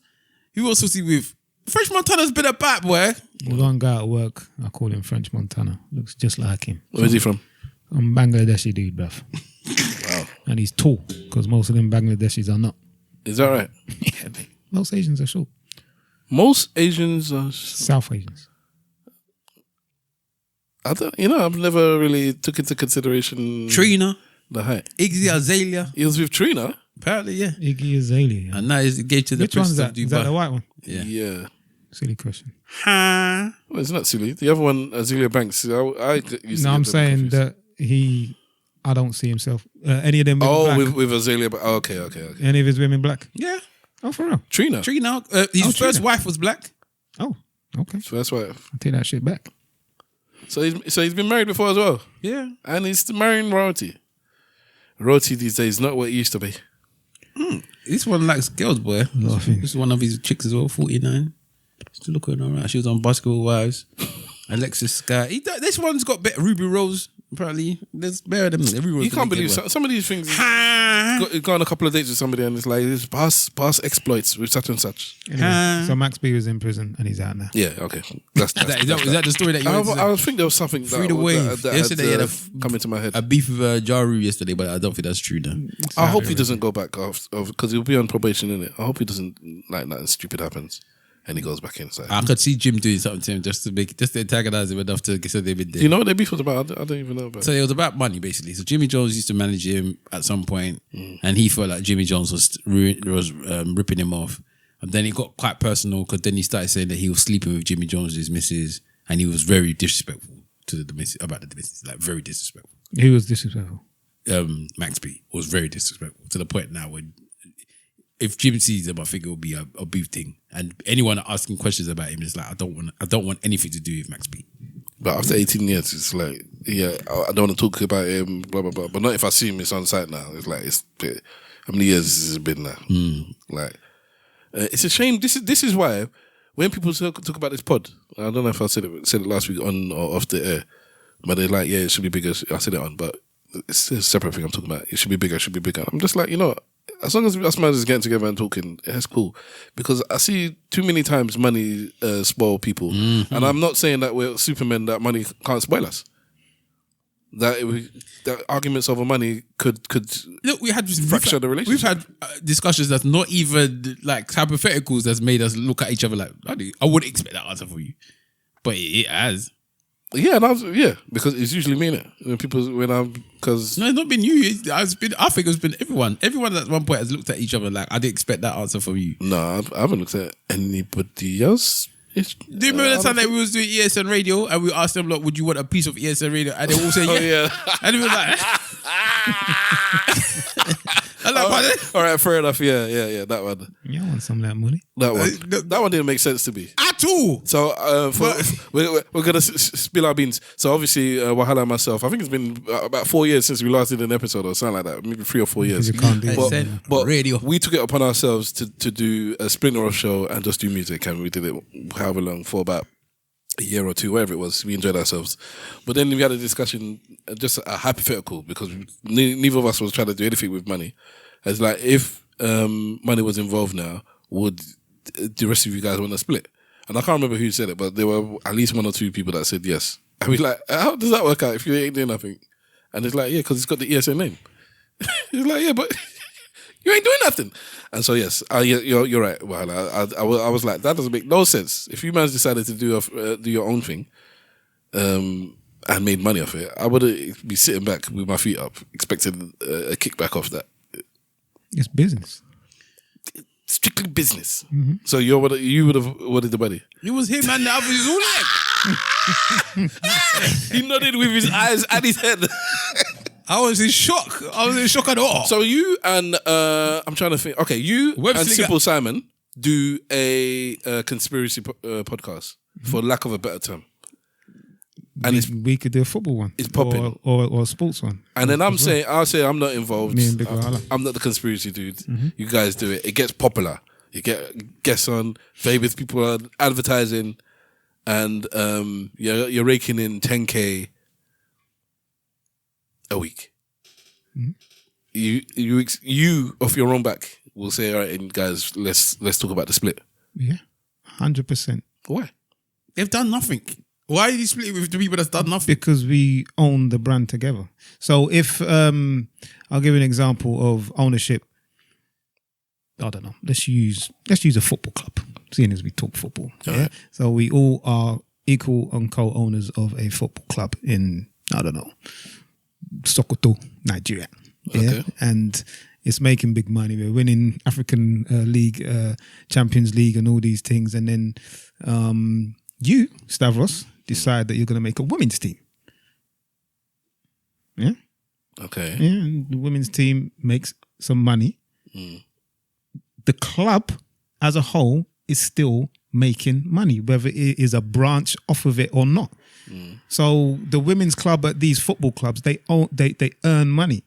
Who else was he with? French Montana's been about, boy. One guy at work, I call him French Montana. Looks just like him. Where's he from? I'm Bangladeshi dude, bruv. Wow. And he's tall, because most of them Bangladeshis are not. Is that right? Yeah, mate. Most Asians are short. Most Asians are South Asians. I've never really took into consideration Trina, the height. Iggy Azalea. He was with Trina. Apparently, yeah. Iggy Azalea. And now he's engaged to the Which one's Princess that? of Is that Dubai. the white one? Yeah. Silly question. Well, it's not silly. The other one, Azealia Banks. I used to I'm get them saying confused. that I don't see himself. Any of them women black? with Azealia. Okay. Any of his women black? Yeah. Oh, for real? Trina. His first wife was black. Oh, okay. First wife. I'll take that shit back. So he's been married before as well. Yeah. And he's marrying royalty. Royalty these days is not what it used to be. This one likes girls, boy. This is one of his chicks as well, 49. Still looking alright. She was on Basketball Wives. Alexis Sky. This one's got better. Ruby Rose. Apparently, there's better than everyone. You can't believe some of these things. Go on a couple of dates with somebody and it's like this past exploits with such and such. Anyway, so Max B was in prison and he's out now. Yeah, okay. Is that the story that you? I think there was something Free the wave. yesterday Yesterday had come into my head. A beef with Jaru yesterday, but I don't think that's true. Now. I hope he doesn't go back because he'll be on probation in it. I hope he doesn't like nothing stupid happens. And he goes back inside. I could see Jim doing something to him just to antagonize him enough to say they've been there. Do you know what their beef was about? I don't even know about it. So it was about money, basically. So Jimmy Jones used to manage him at some point, and he felt like Jimmy Jones was ripping him off. And then it got quite personal because then he started saying that he was sleeping with Jimmy Jones's missus, and he was very disrespectful to the missus, about the missus, like very disrespectful. He was disrespectful. Max B was very disrespectful to the point now when if Jim sees him, I think it will be a beef thing. And anyone asking questions about him is like, I don't want anything to do with Max B. But after 18 years, it's like, yeah, I don't want to talk about him, blah, blah, blah. But not if I see him, it's on site now. It's like, how many years has it been now? Like, it's a shame. This is why when people talk about this pod, I don't know if I said it last week on or off the air, but they're like, yeah, it should be bigger. I said it on, but it's a separate thing I'm talking about. It should be bigger, it should be bigger. I'm just like, you know, as long as us man is getting together and talking, that's cool. Because I see too many times money spoil people. And I'm not saying that we're supermen, that money can't spoil us. that arguments over money could look. We had fracture the relationship. We've had discussions that's not even like hypotheticals that's made us look at each other like I wouldn't expect that answer from you, but it has. Yeah, because it's usually me, innit? Because no, it's not been you. I think it's been everyone. Everyone at one point has looked at each other like I didn't expect that answer from you. No, I haven't looked at anybody else. Do you remember the time that we was doing ESN radio and we asked them, "Look, would you want a piece of ESN radio?" And they all say, "Yeah." And it was like, I'm like, pardon? All right, fair enough. Yeah, that one. You want some of that money? That one didn't make sense to me at all. So we're gonna spill our beans. So obviously, Wahala and myself, I think it's been about 4 years since we last did an episode or something like that, maybe 3 or 4 years. You can't do but radio. We took it upon ourselves to do a spin-off show and just do music, and we did it however long for about a year or two, wherever it was. We enjoyed ourselves, but then we had a discussion, just a hypothetical, because neither of us was trying to do anything with money. It's like, if money was involved now, would the rest of you guys want to split? And I can't remember who said it, but there were at least 1 or 2 people that said yes. And we're like, how does that work out if you ain't doing nothing? And it's like, yeah, because it's got the ESN name. It's like, yeah, but you ain't doing nothing. And so yes, you're right. Well, I was like, that doesn't make no sense. If you guys decided to do your own thing, and made money off it, I wouldn't be sitting back with my feet up, expecting a kickback off that. It's business. Strictly business. Mm-hmm. So you would have wanted the money. It was him and the other. His all leg. He nodded with his eyes and his head. I was in shock. At all. So you and I'm trying to think. Okay, you and Simple Simon do a conspiracy podcast, for lack of a better term. And we could do a football one. It's popping. Or a sports one. And then I'll say I'm not involved. Me and Big Wahala. I'm not the conspiracy dude. Mm-hmm. You guys do it. It gets popular. You get guests on, famous people are advertising, and you're raking in 10K a week. Mm-hmm. You off your own back will say, all right, and guys, let's talk about the split. Yeah, 100%. Why? They've done nothing. Why are you splitting with the people that's done nothing? Because we own the brand together. So if I'll give you an example of ownership. I don't know. Let's use a football club, seeing as we talk football. Yeah. Right. So we all are equal and co-owners of a football club in, I don't know, Sokoto, Nigeria. Yeah. Okay. And it's making big money. We're winning African League, Champions League, and all these things. And then you, Stavros, decide that you're going to make a women's team. Yeah. Okay. Yeah. And the women's team makes some money. Mm. The club as a whole is still making money, whether it is a branch off of it or not. Mm. So the women's club at these football clubs, they earn money.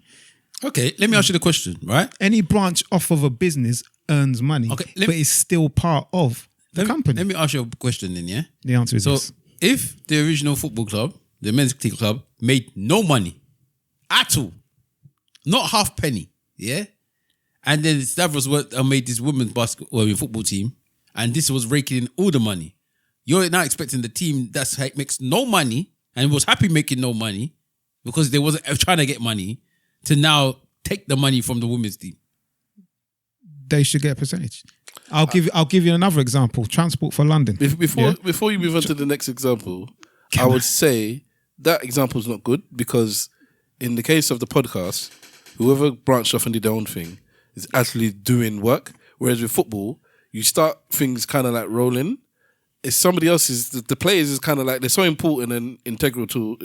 Okay, let me ask you the question, right? Any branch off of a business earns money, but it's still part of the company. Let me ask you a question then, yeah? The answer is yes. So if the original football club, the men's team club, made no money at all, not half penny, yeah? And then Stavros made this women's football team, and this was raking in all the money. You're now expecting the team that makes no money and was happy making no money because they wasn't trying to get money to now take the money from the women's team. They should get a percentage. I'll give you another example. Transport for London. Before you move on to the next example, I would say that example is not good, because in the case of the podcast, whoever branched off and did their own thing is actually doing work. Whereas with football, you start things kind of like rolling. It's somebody else's. The players is kind of like, they're so important and integral to,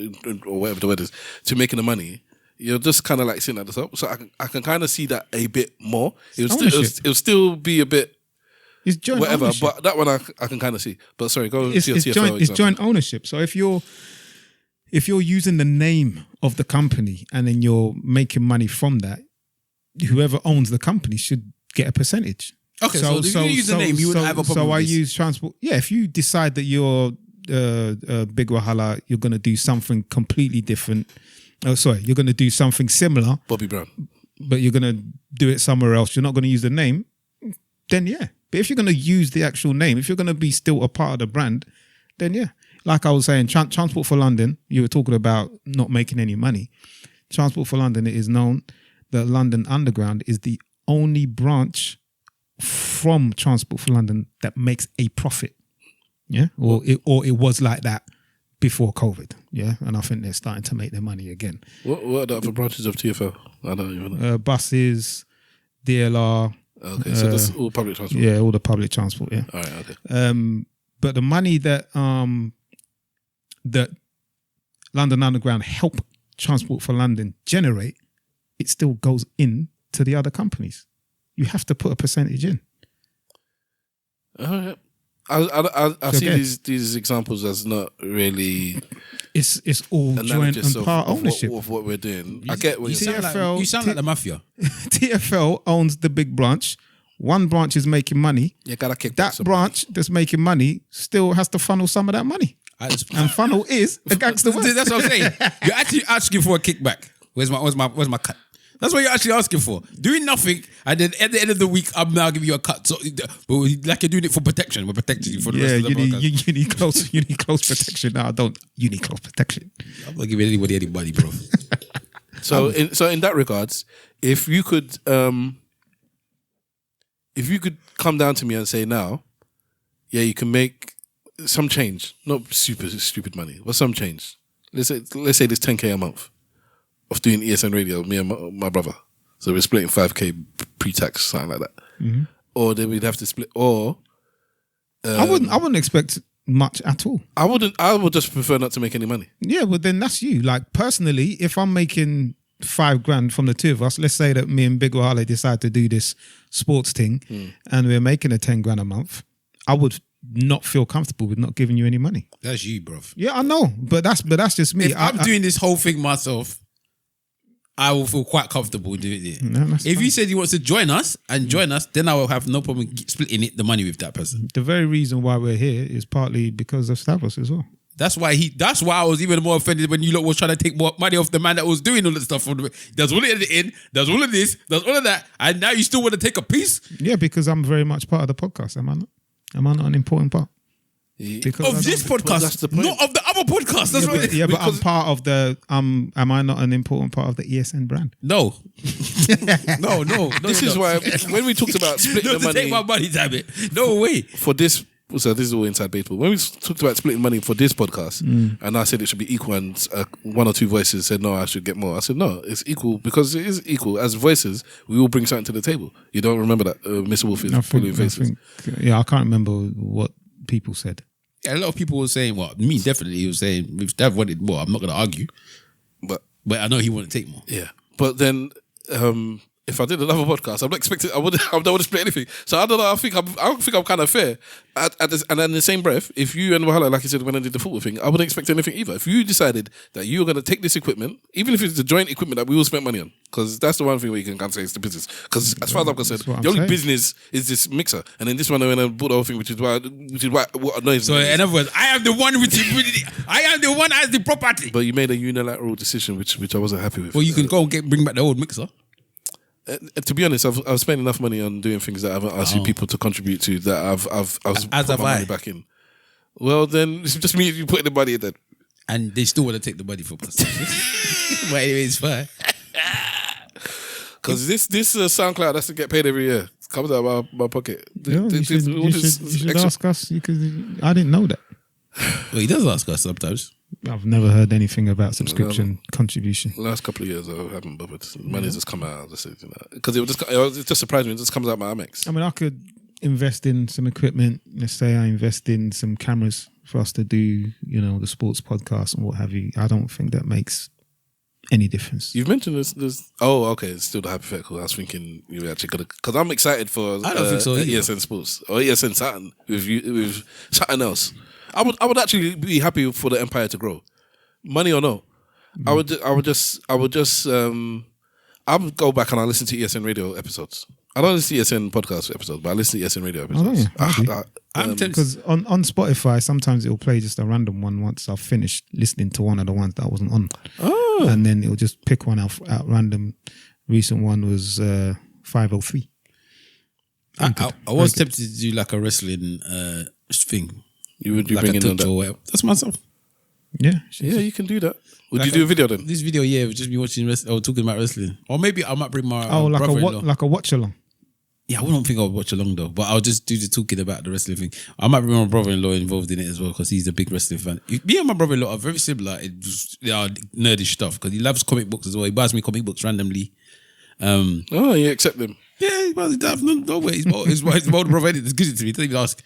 or whatever the word is, to making the money. You're just kind of like sitting at the top. So I can kind of see that a bit more. It'll still be a bit it's joint whatever, ownership. But that one I can kind of see. But sorry, go to your TFL example. It's joint ownership. So if you're using the name of the company and then you're making money from that, whoever owns the company should get a percentage. Okay, so if you use the name, you wouldn't have a problem So I with this. use transport. Yeah, if you decide that you're Big Wahala, you're going to do something completely different. Oh, sorry, you're going to do something similar. Bobby Brown. But you're going to do it somewhere else. You're not going to use the name. Then yeah. But if you're going to use the actual name, if you're going to be still a part of the brand, then yeah. like I was saying, Transport for London, you were talking about not making any money. Transport for London, it is known that London Underground is the only branch from Transport for London that makes a profit. Yeah, or it was like that before COVID. Yeah, and I think they're starting to make their money again. What are the other branches of TFL? I don't even know. Buses, DLR. Okay, so that's all public transport. Yeah, all the public transport. Yeah. All right. Okay. But the money that that London Underground help Transport for London generate, it still goes in to the other companies. You have to put a percentage in. I see these examples as not really. It's all joint and part ownership of what we're doing. I get what you you're saying. You sound like the mafia. TFL owns the big branch. One branch is making mony. You gotta kick that branch that's making money still has to funnel some of that money. And funnel is a gangster word. That's what I'm saying. You're actually asking for a kickback. Where's my cut? That's what you're actually asking for. Doing nothing, and then at the end of the week, I'm now giving you a cut. So, like you're doing it for protection. We're protecting you for the rest of the podcast. You need close protection. No, I don't. You need close protection. I'm not giving anybody any money, bro. So in that regards, if you could come down to me and say now, yeah, you can make some change, not super stupid money, but some change. Let's say this 10K a month of doing ESN radio, me and my brother. So we're splitting 5K pre-tax, something like that. Mm-hmm. Or then we'd have to split. Or I wouldn't expect much at all. I would just prefer not to make any money. Yeah, but then that's you. Like personally, if I'm making $5,000 from the two of us, let's say that me and Big Harley decide to do this sports thing, and we're making a $10,000 a month, I would not feel comfortable with not giving you any money. That's you, bro. Yeah, I know, but that's just me. If I'm doing this whole thing myself, I will feel quite comfortable doing it. No, if you said you want to join us, then I will have no problem splitting the money with that person. The very reason why we're here is partly because of Stavros as well. That's why I was even more offended when you lot was trying to take more money off the man that was doing all that stuff. There's all it in, there's all of this, there's all of that, and now you still want to take a piece? Yeah, because I'm very much part of the podcast. Am I not? Am I not an important part? Because of this podcast, not of the other podcast. That's but I'm part of the. Am I not an important part of the ESN brand? No, no. This is why when we talked about splitting the money, take my money, damn it. No way. For this, so this is all inside baseball. When we talked about splitting money for this podcast, and I said it should be equal, and one or two voices said no, I should get more. I said no, it's equal because it is equal. As voices, we all bring something to the table. You don't remember that, Mr. Wolf is fully faces. I can't remember what people said. Yeah, a lot of people were saying, well, me definitely, he was saying, if Stav wanted more, I'm not going to argue. But I know he wouldn't take more. Yeah. But then, if I did another podcast, I'm not expecting, I don't want to split anything. So I don't know, I think I'm kind of fair. And then in the same breath, if you and Wahala, like you said, when I did the football thing, I wouldn't expect anything either. If you decided that you were going to take this equipment, even if it's the joint equipment that we all spent money on, because that's the one thing where you can kind of say it's the business. Because as far as I'm concerned, the only business is this mixer. And then this one, when I bought the whole thing, which is why what annoys me. So in other words, I am the one I am the one as the property. But you made a unilateral decision, which I wasn't happy with. Well, you can go and bring back the old mixer. To be honest, I've spent enough money on doing things that I haven't asked you people to contribute to that I've put my money back in. Well, then it's just me you putting the money in then. And they still want to take the money from us. But anyway, it's fine. Because this SoundCloud has to get paid every year. It comes out of my pocket. You should ask us. I didn't know that. Well, he does ask us sometimes. I've never heard anything about subscription contribution. Last couple of years, I haven't bothered. Money's just come out. Because it just surprised me. It just comes out my Amex. I mean, I could invest in some equipment. Let's say I invest in some cameras for us to do, the sports podcast and what have you. I don't think that makes any difference. You've mentioned this. Oh, okay. It's still the hypothetical. I was thinking you were actually going to... Because I'm excited for I don't think so ESN Sports or ESN Saturn with something else. I would actually be happy for the empire to grow, money or no. I would go back and I listen to ESN radio episodes. I don't listen to ESN podcast episodes, but I listen to ESN radio episodes. I'm tempted because on Spotify sometimes it'll play just a random one once I've finished listening to one of the ones that I wasn't on, and then it'll just pick one out random. Recent one was 503. I was tempted to do like a wrestling thing. You would like bring a in on touch that. or whatever. That's myself. Yeah. Yeah, you can do that. Would Like you do a video then? This video, yeah, would just be watching wrestling or talking about wrestling. Or maybe I might bring my like brother-in-law. a watch along. Yeah, I wouldn't think I'll watch along though, but I'll just do the talking about the wrestling thing. I might bring my brother-in-law involved in it as well because he's a big wrestling fan. Me and my brother-in-law are very similar in nerdish stuff because he loves comic books as well. He buys me comic books randomly. Oh, you accept them? Yeah, no way. His older brother gives it to me. He doesn't even ask.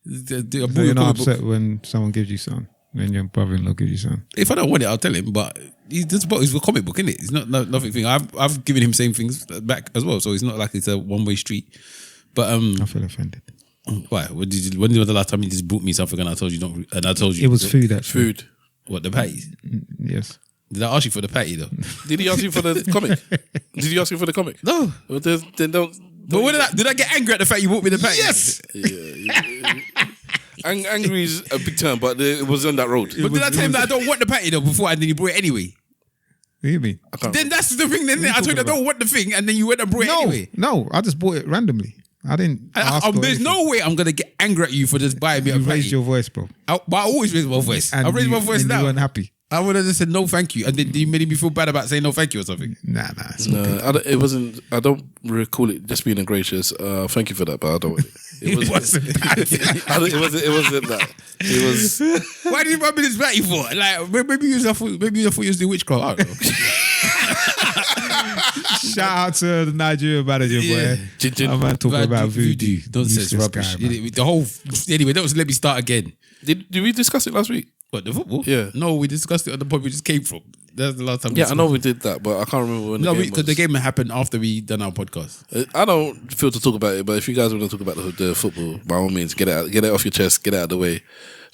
So you're not upset when someone gives you something, when your brother-in-law gives you something. If I don't want it, I'll tell him. But he's a comic book, isn't it? It's not nothing thing. I've given him same things back as well, so it's not like it's a one-way street. But I feel offended. Why? When was the last time you just brought me something and I told you don't? And I told you it was food. Actually. Food. What, the patties? Yes. Did I ask you for the patty though? Did he ask you for the comic? Did he ask you for the comic? No. Well, then don't. But did I get angry at the fact you bought me the patty? Yes. Angry is a big term, but it was on that road. But did I tell him that I don't want the patty though before and then you brought it anyway? What do you mean? Then that's the thing. Then I told you I don't want the thing and then you went and brought it anyway. No, I just bought it randomly. I didn't. There's no way I'm gonna get angry at you for just buying me a patty. You raised your voice, bro. But I always raise my voice. I raised my voice now. You weren't happy. I would have just said no, thank you, and then you made me feel bad about saying no, thank you or something. Nah. It wasn't. I don't recall it just being gracious. Thank you for that, but I don't. It wasn't that. It wasn't that. It was. Why did you buy me this patty for? Like maybe you thought you was doing witchcraft. I don't know. Shout out to the Nigerian manager, boy. I'm going to talk about voodoo. Nonsense, rubbish. The whole. Anyway, that was let me start again. Did we discuss it last week? What, the football? Yeah. No, we discussed it on the pod we just came from. That's the last time. Yeah, I know we did that, but I can't remember when. No, because the game happened after we done our podcast. I don't feel to talk about it, but if you guys want to talk about the football, by all means, get it off your chest, get it out of the way.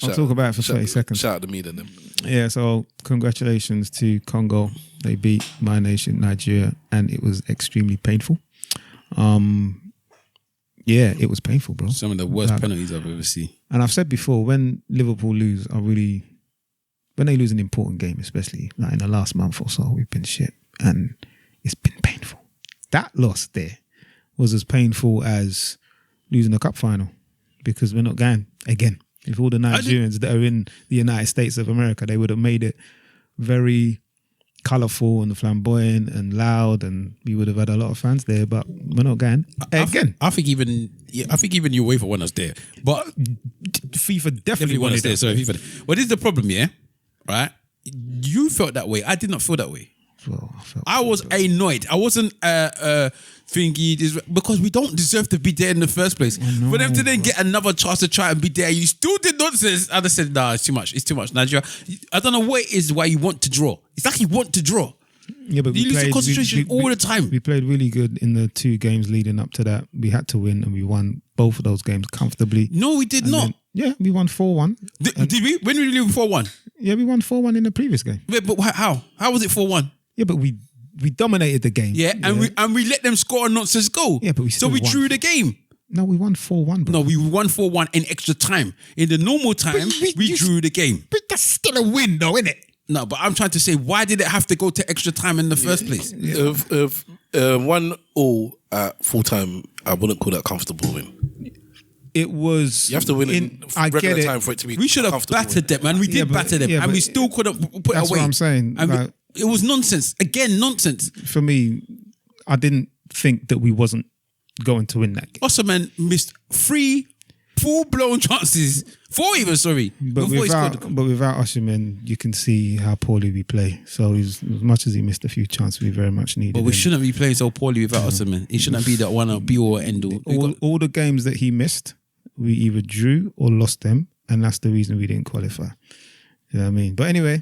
I'll talk about it for 30 seconds. Shout out to me and them. Yeah, so congratulations to Congo. They beat my nation, Nigeria, and it was extremely painful. Yeah, it was painful, bro. Some of the worst penalties I've ever seen. And I've said before, when Liverpool lose, when they lose an important game, especially like in the last month or so, we've been shit. And it's been painful. That loss there was as painful as losing the cup final because we're not going again. If all the Nigerians that are in the United States of America, they would have made it very colourful and flamboyant and loud, and we would have had a lot of fans there. But we're not going again. I think even you UEFA want us there, but FIFA definitely want us there. there. So FIFA. What is the problem? Yeah, right. You felt that way. I did not feel that way. Well, I was annoyed. I wasn't thinking this because we don't deserve to be there in the first place. For them to then get another chance to try and be there, you still did nonsense. I just said, nah, it's too much. It's too much. Nigeria, I don't know what it is why you want to draw. It's like you want to draw. Yeah, but you lose the concentration all the time. We played really good in the 2 games leading up to that. We had to win, and we won both of those games comfortably. No, we did not. Then, we won 4-1. Did we? When did we lose 4-1? Yeah, we won 4-1 in the previous game. Wait, but how? How was it 4-1? Yeah, but we dominated the game. Yeah, and we let them score a nonsense goal. Yeah, but we drew the game. No, we won 4-1, bro. No, we won 4-1 in extra time. In the normal time, we drew the game. But that's still a win, though, isn't it? No, but I'm trying to say, why did it have to go to extra time in the first place? If 1-1 at full time, I wouldn't call that a comfortable win. It was. You have to win in regular time for it to be. We should have battered them, and we did batter them, and we still couldn't put that's away. That's what I'm saying. And it was nonsense. Again, nonsense. For me, I didn't think that we wasn't going to win that game. Osman missed 3 full-blown chances. 4 even, sorry. But without Osman, you can see how poorly we play. So as much as he missed a few chances, we very much needed him. But we shouldn't be playing so poorly without Osman. He shouldn't be that one be all end all. All the games that he missed, we either drew or lost them, and that's the reason we didn't qualify. You know what I mean? But anyway,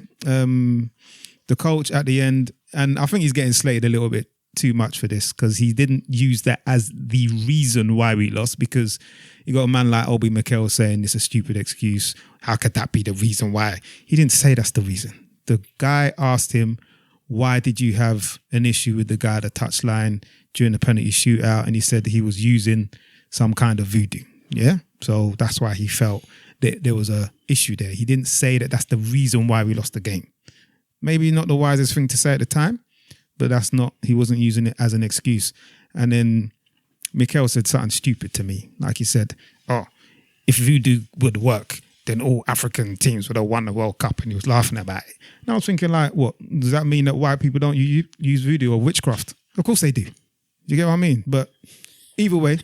the coach at the end, and I think he's getting slated a little bit too much for this because he didn't use that as the reason why we lost, because you got a man like Obi Mikel saying it's a stupid excuse. How could that be the reason why? He didn't say that's the reason. The guy asked him, why did you have an issue with the guy at the touchline during the penalty shootout? And he said that he was using some kind of voodoo. Yeah? So that's why he felt that there was a issue there. He didn't say that that's the reason why we lost the game. Maybe not the wisest thing to say at the time, but he wasn't using it as an excuse. And then Mikel said something stupid to me. Like he said, if voodoo would work, then all African teams would have won the World Cup, and he was laughing about it. And I was thinking, like, what does that mean that white people don't use voodoo or witchcraft? Of course they do. You get what I mean? But either way,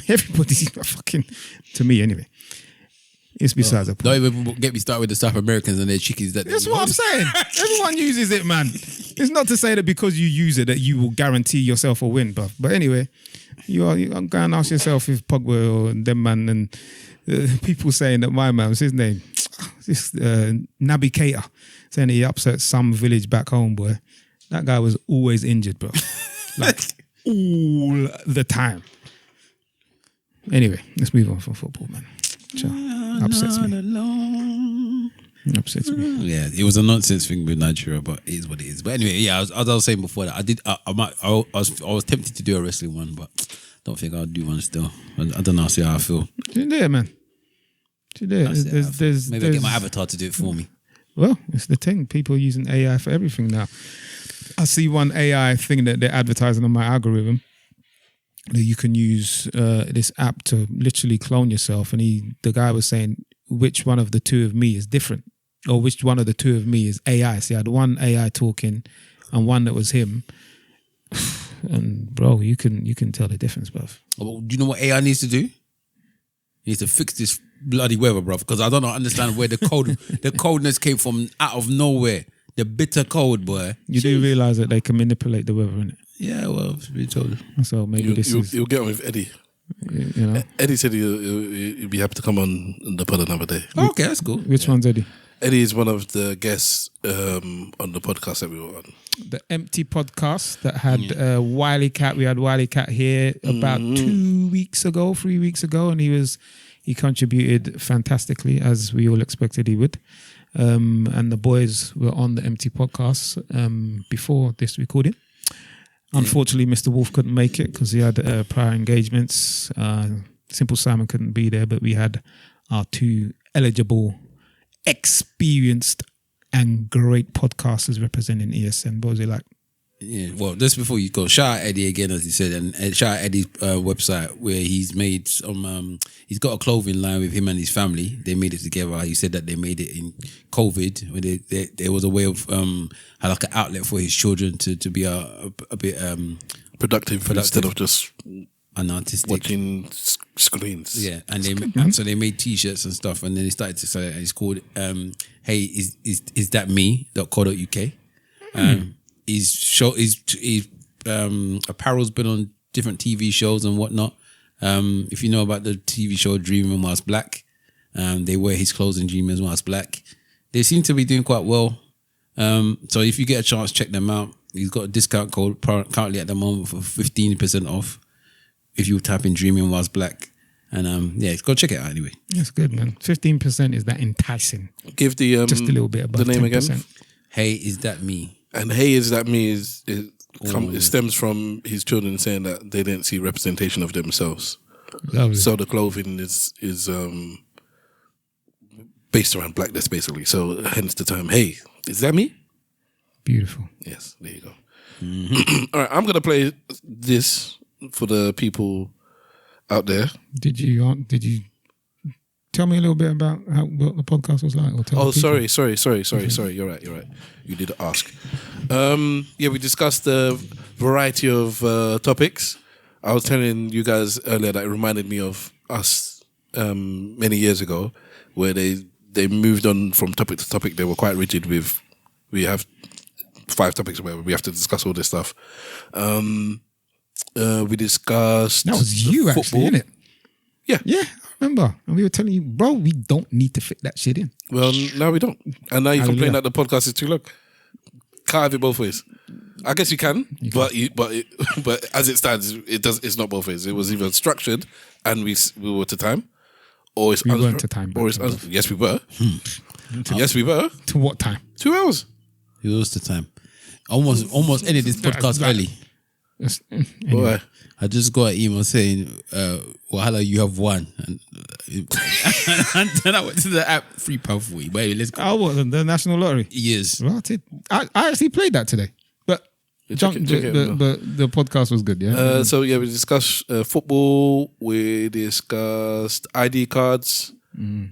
everybody's fucking, to me anyway. It's besides the point. Don't even get me started with the South Americans and their chickies. That's what I'm saying. Everyone uses it, man. It's not to say that because you use it that you will guarantee yourself a win, bruv. But anyway, you go and ask yourself if Pogba or them man and people saying that my man, what's his name? This Naby Keita, saying he upset some village back home, boy. That guy was always injured, bro. Like all the time. Anyway, let's move on from football, man. Upsets me. Upsets me. Yeah, it was a nonsense thing with Nigeria, but it is what it is. But anyway, yeah, as I was saying before that, I was tempted to do a wrestling one, but don't think I'll do one still. I don't know. I'll see how I feel. You there, man? You there? Maybe I'll get my avatar to do it for me. Well, it's the thing. People are using AI for everything now. I see one AI thing that they're advertising on my algorithm. That you can use this app to literally clone yourself, and the guy was saying which one of the two of me is different, or which one of the two of me is AI. So I had one AI talking, and one that was him. And bro, you can tell the difference, bruv. Do you know what AI needs to do? He needs to fix this bloody weather, bruv, because I don't understand where the coldness came from out of nowhere. The bitter cold, boy. You do realise that they can manipulate the weather, innit? Yeah, well, we told. So maybe you'll get on with Eddie. You know, Eddie said he'll be happy to come on the pod another day. Oh, okay, that's cool. Which one's Eddie? Eddie is one of the guests on the podcast that we were on. The Empty podcast that had Wiley Cat. We had Wiley Cat here about 3 weeks ago, and he contributed fantastically, as we all expected he would. And the boys were on the Empty podcast before this recording. Unfortunately, Mr. Wolf couldn't make it because he had prior engagements. Simple Simon couldn't be there, but we had our two eligible, experienced, and great podcasters representing ESN. What was it like? Yeah, well, just before you go, shout out Eddie again, as he said, and shout out Eddie's website where he's made some. He's got a clothing line with him and his family. They made it together. He said that they made it in COVID, where there was a way of had like an outlet for his children to be a bit productive instead of just artistic watching screens. Yeah, and so they made T-shirts and stuff, and then they started to sell it. And it's called "Hey, is that me?.co.uk." His apparel's been on different TV shows and whatnot. If you know about the TV show Dreaming Whilst Black, they wear his clothes in Dreaming Whilst Black. They seem to be doing quite well. So if you get a chance, check them out. He's got a discount code currently at the moment for 15% off if you type in Dreaming Whilst Black. And go check it out anyway. That's good, man. 15% is that enticing. Give the just a little bit above the name 10%. again. Hey, is that me? And hey, is that me? It stems from his children saying that they didn't see representation of themselves. Lovely. So the clothing is based around blackness, basically. So hence the term, hey, is that me? Beautiful. Yes, there you go. Mm-hmm. All right, I'm going to play this for the people out there. Did you tell me a little bit about what the podcast was like? Or sorry. You're right. You did ask. We discussed a variety of topics. I was telling you guys earlier that it reminded me of us many years ago, where they moved on from topic to topic. They were quite rigid with, we have 5 topics where we have to discuss all this stuff. We discussed... That was you, football. actually, innit? Yeah. Yeah, I remember. And we were telling you, bro, we don't need to fit that shit in. Well, now we don't. And now you complain that the podcast is too long. Can't have it both ways. I guess you can, but as it stands, it's not both ways. It was either structured and we were to time, or it's we weren't to time. Or it's yes, we were. Yes, we were. To what time? 2 hours. It was the time. Almost ended this podcast early. Anyway. I just got an email saying, hello, you have won. And then I went to the app, £3 for you. But let's go. Oh, what, the National Lottery? Yes. Right. I actually played that today. But the podcast was good, yeah? We discussed football. We discussed ID cards.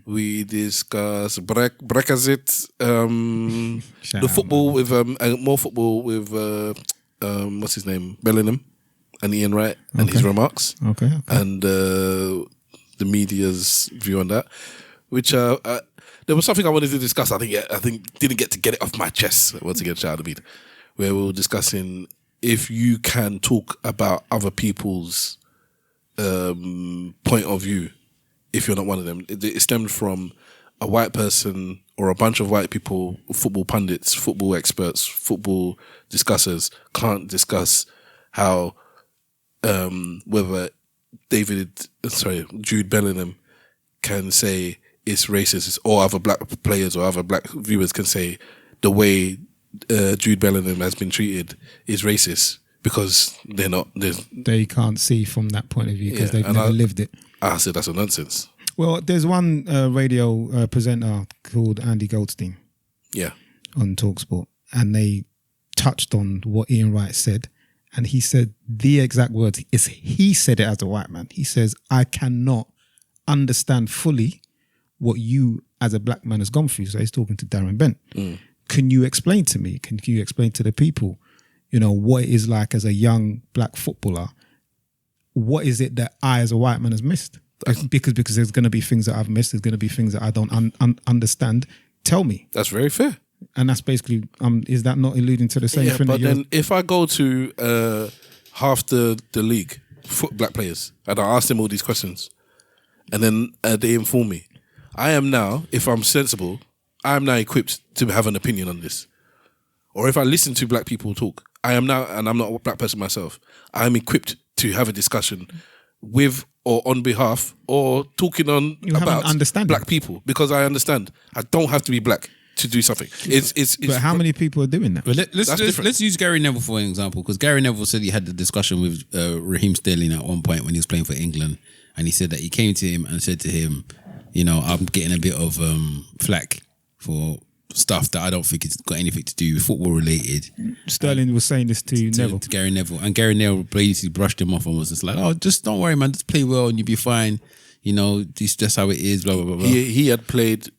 We discuss Brexit, the football with more football with what's his name, Bellingham, and Ian Wright, and his remarks, and the media's view on that. Which there was something I wanted to discuss. I think didn't get it off my chest. Once again, shout out to Beat, where we were discussing if you can talk about other people's point of view if you're not one of them. It stemmed from a white person or a bunch of white people, football pundits, football experts, football discussers can't discuss how whether Jude Bellingham can say it's racist, or other black players or other black viewers can say the way Jude Bellingham has been treated is racist because they're not. They can't see from that point of view because they've never lived it. I said that's a nonsense. Well, there's one radio presenter called Andy Goldstein. Yeah. On TalkSport, and they touched on what Ian Wright said, and he said the exact words. He said it as a white man. He says, "I cannot understand fully what you as a black man has gone through." So he's talking to Darren Bent. Can you explain to me? Can you explain to the people, what it is like as a young black footballer? What is it that I as a white man has missed? Because there's going to be things that I've missed. There's going to be things that I don't understand. Tell me. That's very fair. And that's basically, is that not alluding to the same thing? But then if I go to half the league, black players, and I ask them all these questions, and then they inform me, I am now, if I'm sensible, I am now equipped to have an opinion on this. Or if I listen to black people talk, I am now, and I'm not a black person myself, I am equipped to have a discussion with or on behalf or talking on about black people, because I understand I don't have to be black to do something. But how many people are doing that? Well, let's use Gary Neville for an example, because Gary Neville said he had the discussion with Raheem Sterling at one point when he was playing for England, and he said that he came to him and said to him, I'm getting a bit of flack for stuff that I don't think it's got anything to do with football related. Sterling was saying this to Neville. To Gary Neville. And Gary Neville basically brushed him off and was just like, oh, just don't worry, man. Just play well and you'll be fine. This just how it is, blah, blah, blah, blah. He had played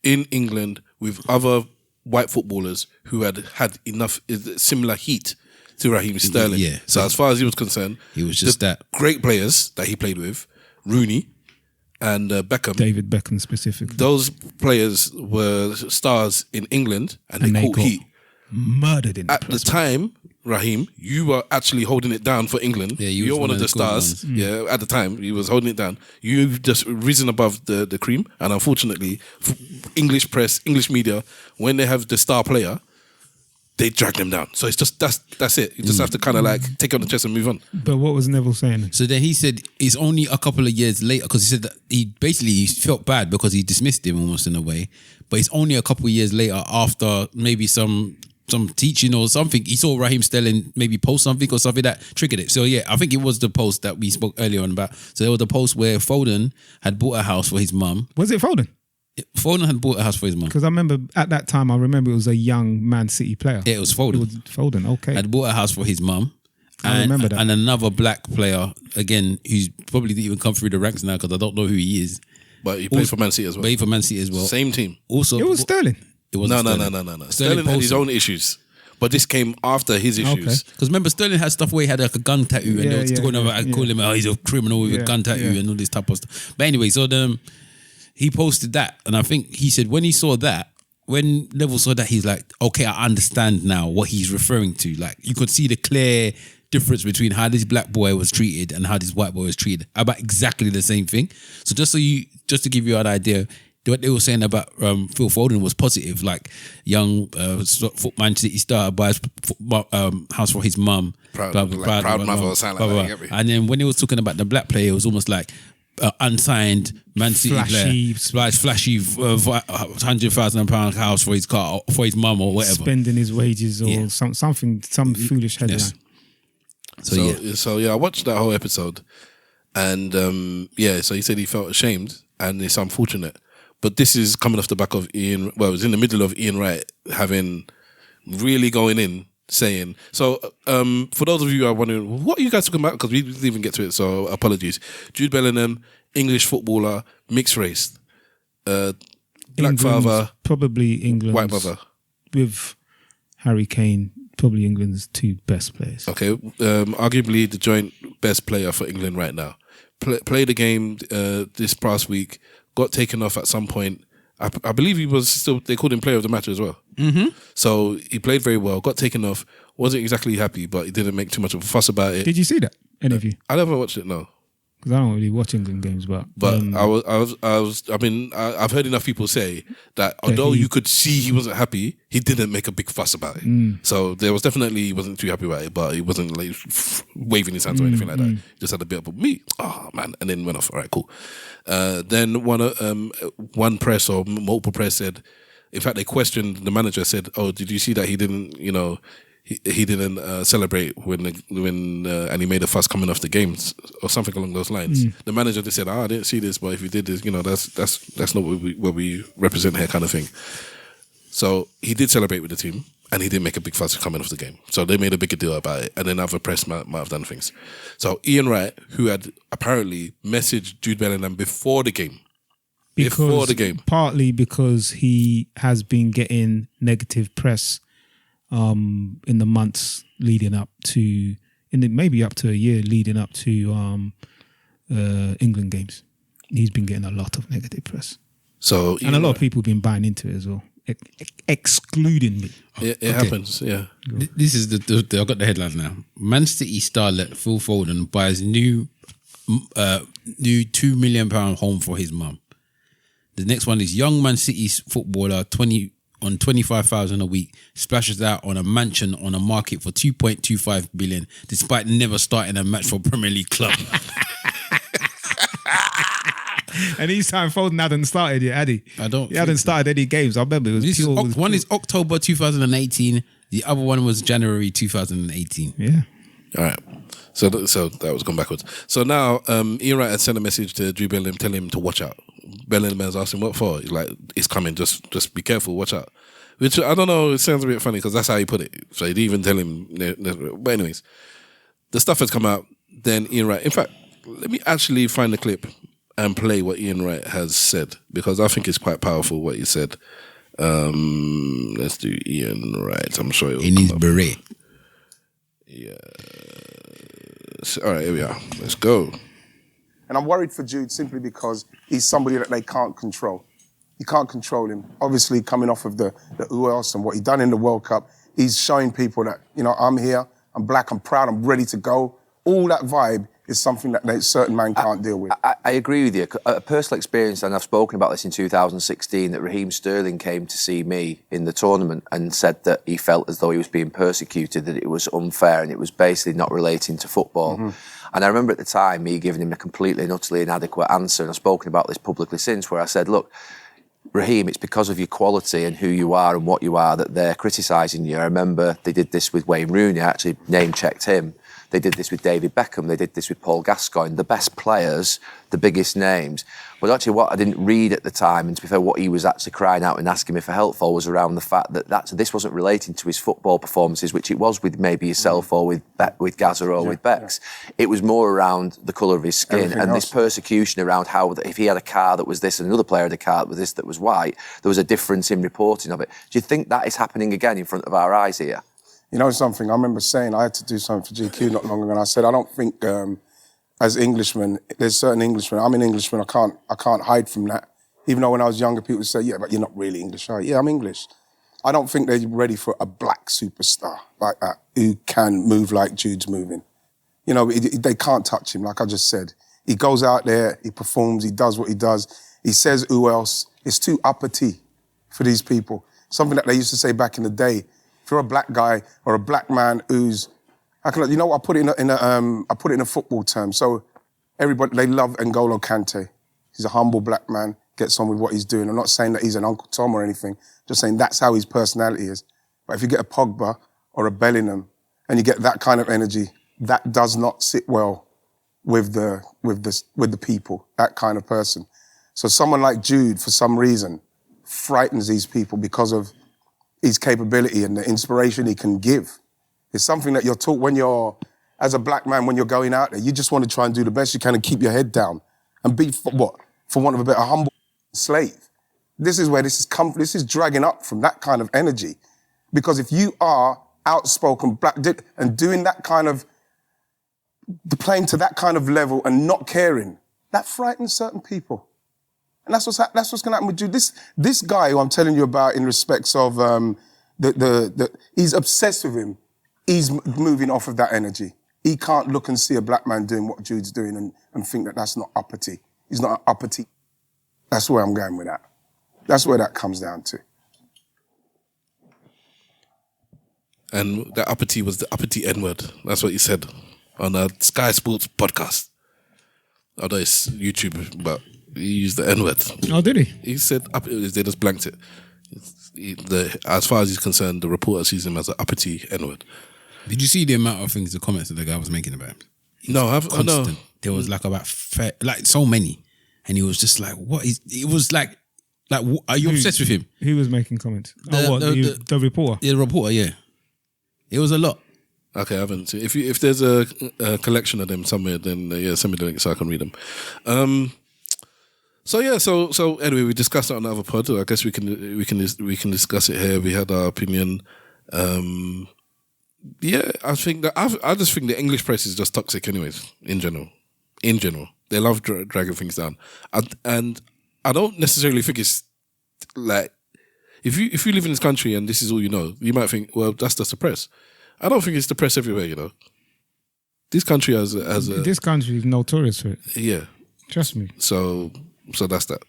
in England with other white footballers who had enough similar heat to Raheem Sterling. Yeah. So as far as he was concerned, he was just that. Great players that he played with, Rooney and Beckham. David Beckham specifically. Those players were stars in England and they caught heat. Murdered in At the time, Raheem, you were actually holding it down for England. Yeah, you're one of the stars. Yeah, at the time, he was holding it down. You've just risen above the cream. And unfortunately, English press, English media, when they have the star player, they drag them down. So it's just that's it. You just have to kind of like take it on the chest and move on. But what was Neville saying? So then he said it's only a couple of years later, because he said that he felt bad because he dismissed him almost in a way. But it's only a couple of years later, after maybe some teaching or something, he saw Raheem Sterling maybe post something or something that triggered it. So yeah, I think it was the post that we spoke earlier on about. So there was the post where Foden had bought a house for his mum. Was it Foden? Foden had bought a house for his mum. Because I remember at that time, it was a young Man City player. Yeah, it was Foden. Foden, okay. Had bought a house for his mum. I remember that. And another black player, again, who's probably didn't even come through the ranks now because I don't know who he is. But he played for Man City as well. Played for Man City as well. Same team. Also, it was Sterling. It wasn't No. Sterling. Sterling had his own issues. But this came after his issues. Because remember, Sterling had stuff where he had like a gun tattoo and they were going over and call him, he's a criminal with a gun tattoo and all this type of stuff. But anyway, so he posted that, and I think he said when he saw that, when Neville saw that, he's like, okay, I understand now what he's referring to. Like, you could see the clear difference between how this black boy was treated and how this white boy was treated about exactly the same thing. So just to give you an idea, what they were saying about Phil Foden was positive, like young Man City star buys house for his mum. Proud mother or something like that. And then when he was talking about the black player, it was almost like unsigned Man City player, flashy £100,000 house for his car, for his mum or whatever, spending his wages or some foolish headline. Yes. So I watched that whole episode, and so he said he felt ashamed, and it's unfortunate. But this is coming off the back of Ian. Well, it was in the middle of Ian Wright having really going in, saying. So, for those of you who are wondering, what are you guys talking about? Because we didn't even get to it, so apologies. Jude Bellingham English footballer, mixed race, black England's father, probably England's white mother. with Harry Kane, probably England's 2 best players. Okay, arguably the joint best player for England right now. Played the game this past week, got taken off at some point. I believe he was still, they called him player of the match as well. Mm-hmm. So he played very well, got taken off, wasn't exactly happy, but he didn't make too much of a fuss about it. Did you see that? Any of you? I never watched it, no. Because I don't really watch England games, but I've heard enough people say that although you could see he wasn't happy, he didn't make a big fuss about it. So there was definitely, he wasn't too happy about it, but he wasn't like waving his hands or anything like that. He just had a bit of a me, man, and then went off. All right, cool. Then one press or multiple press said, in fact, they questioned the manager. Said, "Oh, did you see that he didn't, he didn't celebrate when and he made a fuss coming off the games or something along those lines." The manager just said, "I didn't see this, but if you did this, that's not what we represent here," kind of thing. So he did celebrate with the team, and he didn't make a big fuss coming off the game. So they made a bigger deal about it, and then other press might have done things. So Ian Wright, who had apparently messaged Jude Bellingham before the game. Partly because he has been getting negative press in the months leading up to, maybe up to a year leading up to England games. He's been getting a lot of negative press. So and a lot of people have been buying into it as well, excluding me. It happens, yeah. This is I got the headline now. Man City starlet Phil Foden buys new £2 million home for his mum. The next one is young Man City's footballer on 25,000 a week splashes out on a mansion on a market for 2.25 billion, despite never starting a match for Premier League club. And each time Foden hadn't started yet, had he? He hadn't started any games. I remember it was one is October 2018. The other one was January 2018. Yeah. All right. So that was gone backwards. So now Ian Wright had sent a message to Jude Bellingham telling him to watch out. Bellingham has asked him what for. He's like, it's coming. Just be careful. Watch out. Which I don't know. It sounds a bit funny because that's how he put it. So he didn't even tell him. But anyways, the stuff has come out. Then Ian Wright. In fact, let me actually find the clip and play what Ian Wright has said because I think it's quite powerful what he said. Let's do Ian Wright. I'm sure it will. In his beret. Yeah. All right, here we are. Let's go. And I'm worried for Jude simply because he's somebody that they can't control. You can't control him. Obviously, coming off of the who else and what he done in the World Cup, he's showing people that, I'm here, I'm black, I'm proud, I'm ready to go. All that vibe is something that a certain man can't deal with. I agree with you. A personal experience, and I've spoken about this in 2016, that Raheem Sterling came to see me in the tournament and said that he felt as though he was being persecuted, that it was unfair and it was basically not relating to football. Mm-hmm. And I remember at the time me giving him a completely and utterly inadequate answer, and I've spoken about this publicly since, where I said, look, Raheem, it's because of your quality and who you are and what you are that they're criticising you. I remember they did this with Wayne Rooney. I actually name-checked him. They did this with David Beckham. They did this with Paul Gascoigne. The best players, the biggest names. But actually what I didn't read at the time, and to be fair, what he was actually crying out and asking me for help for was around the fact that this wasn't relating to his football performances, which it was with maybe yourself or with Gaza or with Bex. Yeah. It was more around the colour of his skin. Everything and else. This persecution around how if he had a car that was this and another player had a car that was this that was white, there was a difference in reporting of it. Do you think that is happening again in front of our eyes here? You know something, I remember saying, I had to do something for GQ not long ago, and I said, I don't think, as Englishmen, there's certain Englishmen, I'm an Englishman, I can't hide from that. Even though when I was younger, people would say, yeah, but you're not really English, are you? Yeah, I'm English. I don't think they're ready for a black superstar like that, who can move like Jude's moving. They can't touch him, like I just said. He goes out there, he performs, he does what he does. He says, who else? It's too uppity for these people. Something that they used to say back in the day. If you're a black guy or a black man who's, I put it in a football term. So everybody, they love N'Golo Kante. He's a humble black man, gets on with what he's doing. I'm not saying that he's an Uncle Tom or anything, just saying that's how his personality is. But if you get a Pogba or a Bellingham and you get that kind of energy, that does not sit well with the people, that kind of person. So someone like Jude, for some reason, frightens these people because of his capability and the inspiration he can give. It's something that you're taught when you're, as a black man, when you're going out there, you just want to try and do the best you can and keep your head down. and be, for want of a better, humble slave. This is where this is dragging up from that kind of energy. Because if you are outspoken, black, and doing that kind of, playing to that kind of level and not caring, that frightens certain people. And that's what's going to happen with Jude. This guy who I'm telling you about in respects of, he's obsessed with him. He's moving off of that energy. He can't look and see a black man doing what Jude's doing and think that that's not uppity. He's not uppity. That's where I'm going with that. That's where that comes down to. And the uppity was the uppity N-word. That's what he said on a Sky Sports podcast. Although it's YouTube, but he used the N-word. Oh, did he? He said, they just blanked it. As far as he's concerned, the reporter sees him as an uppity N-word. Did you see the amount of things, the comments that the guy was making about him? No, constant. No. There was like about so many, and he was just like, "What is?" It was like, are you obsessed with him? Who was making comments? The reporter. Yeah, the reporter. Yeah, it was a lot. Okay, I haven't seen. If there's a collection of them somewhere, then send me the link so I can read them. So anyway, we discussed it on the other pod. I guess we can discuss it here. We had our opinion. I think that I just think the English press is just toxic, anyways. In general, they love dragging things down, and I don't necessarily think it's like if you live in this country and this is all you know, you might think, well, that's just the press. I don't think it's the press everywhere. You know, this country this country is notorious for it. Yeah, trust me. So that's that.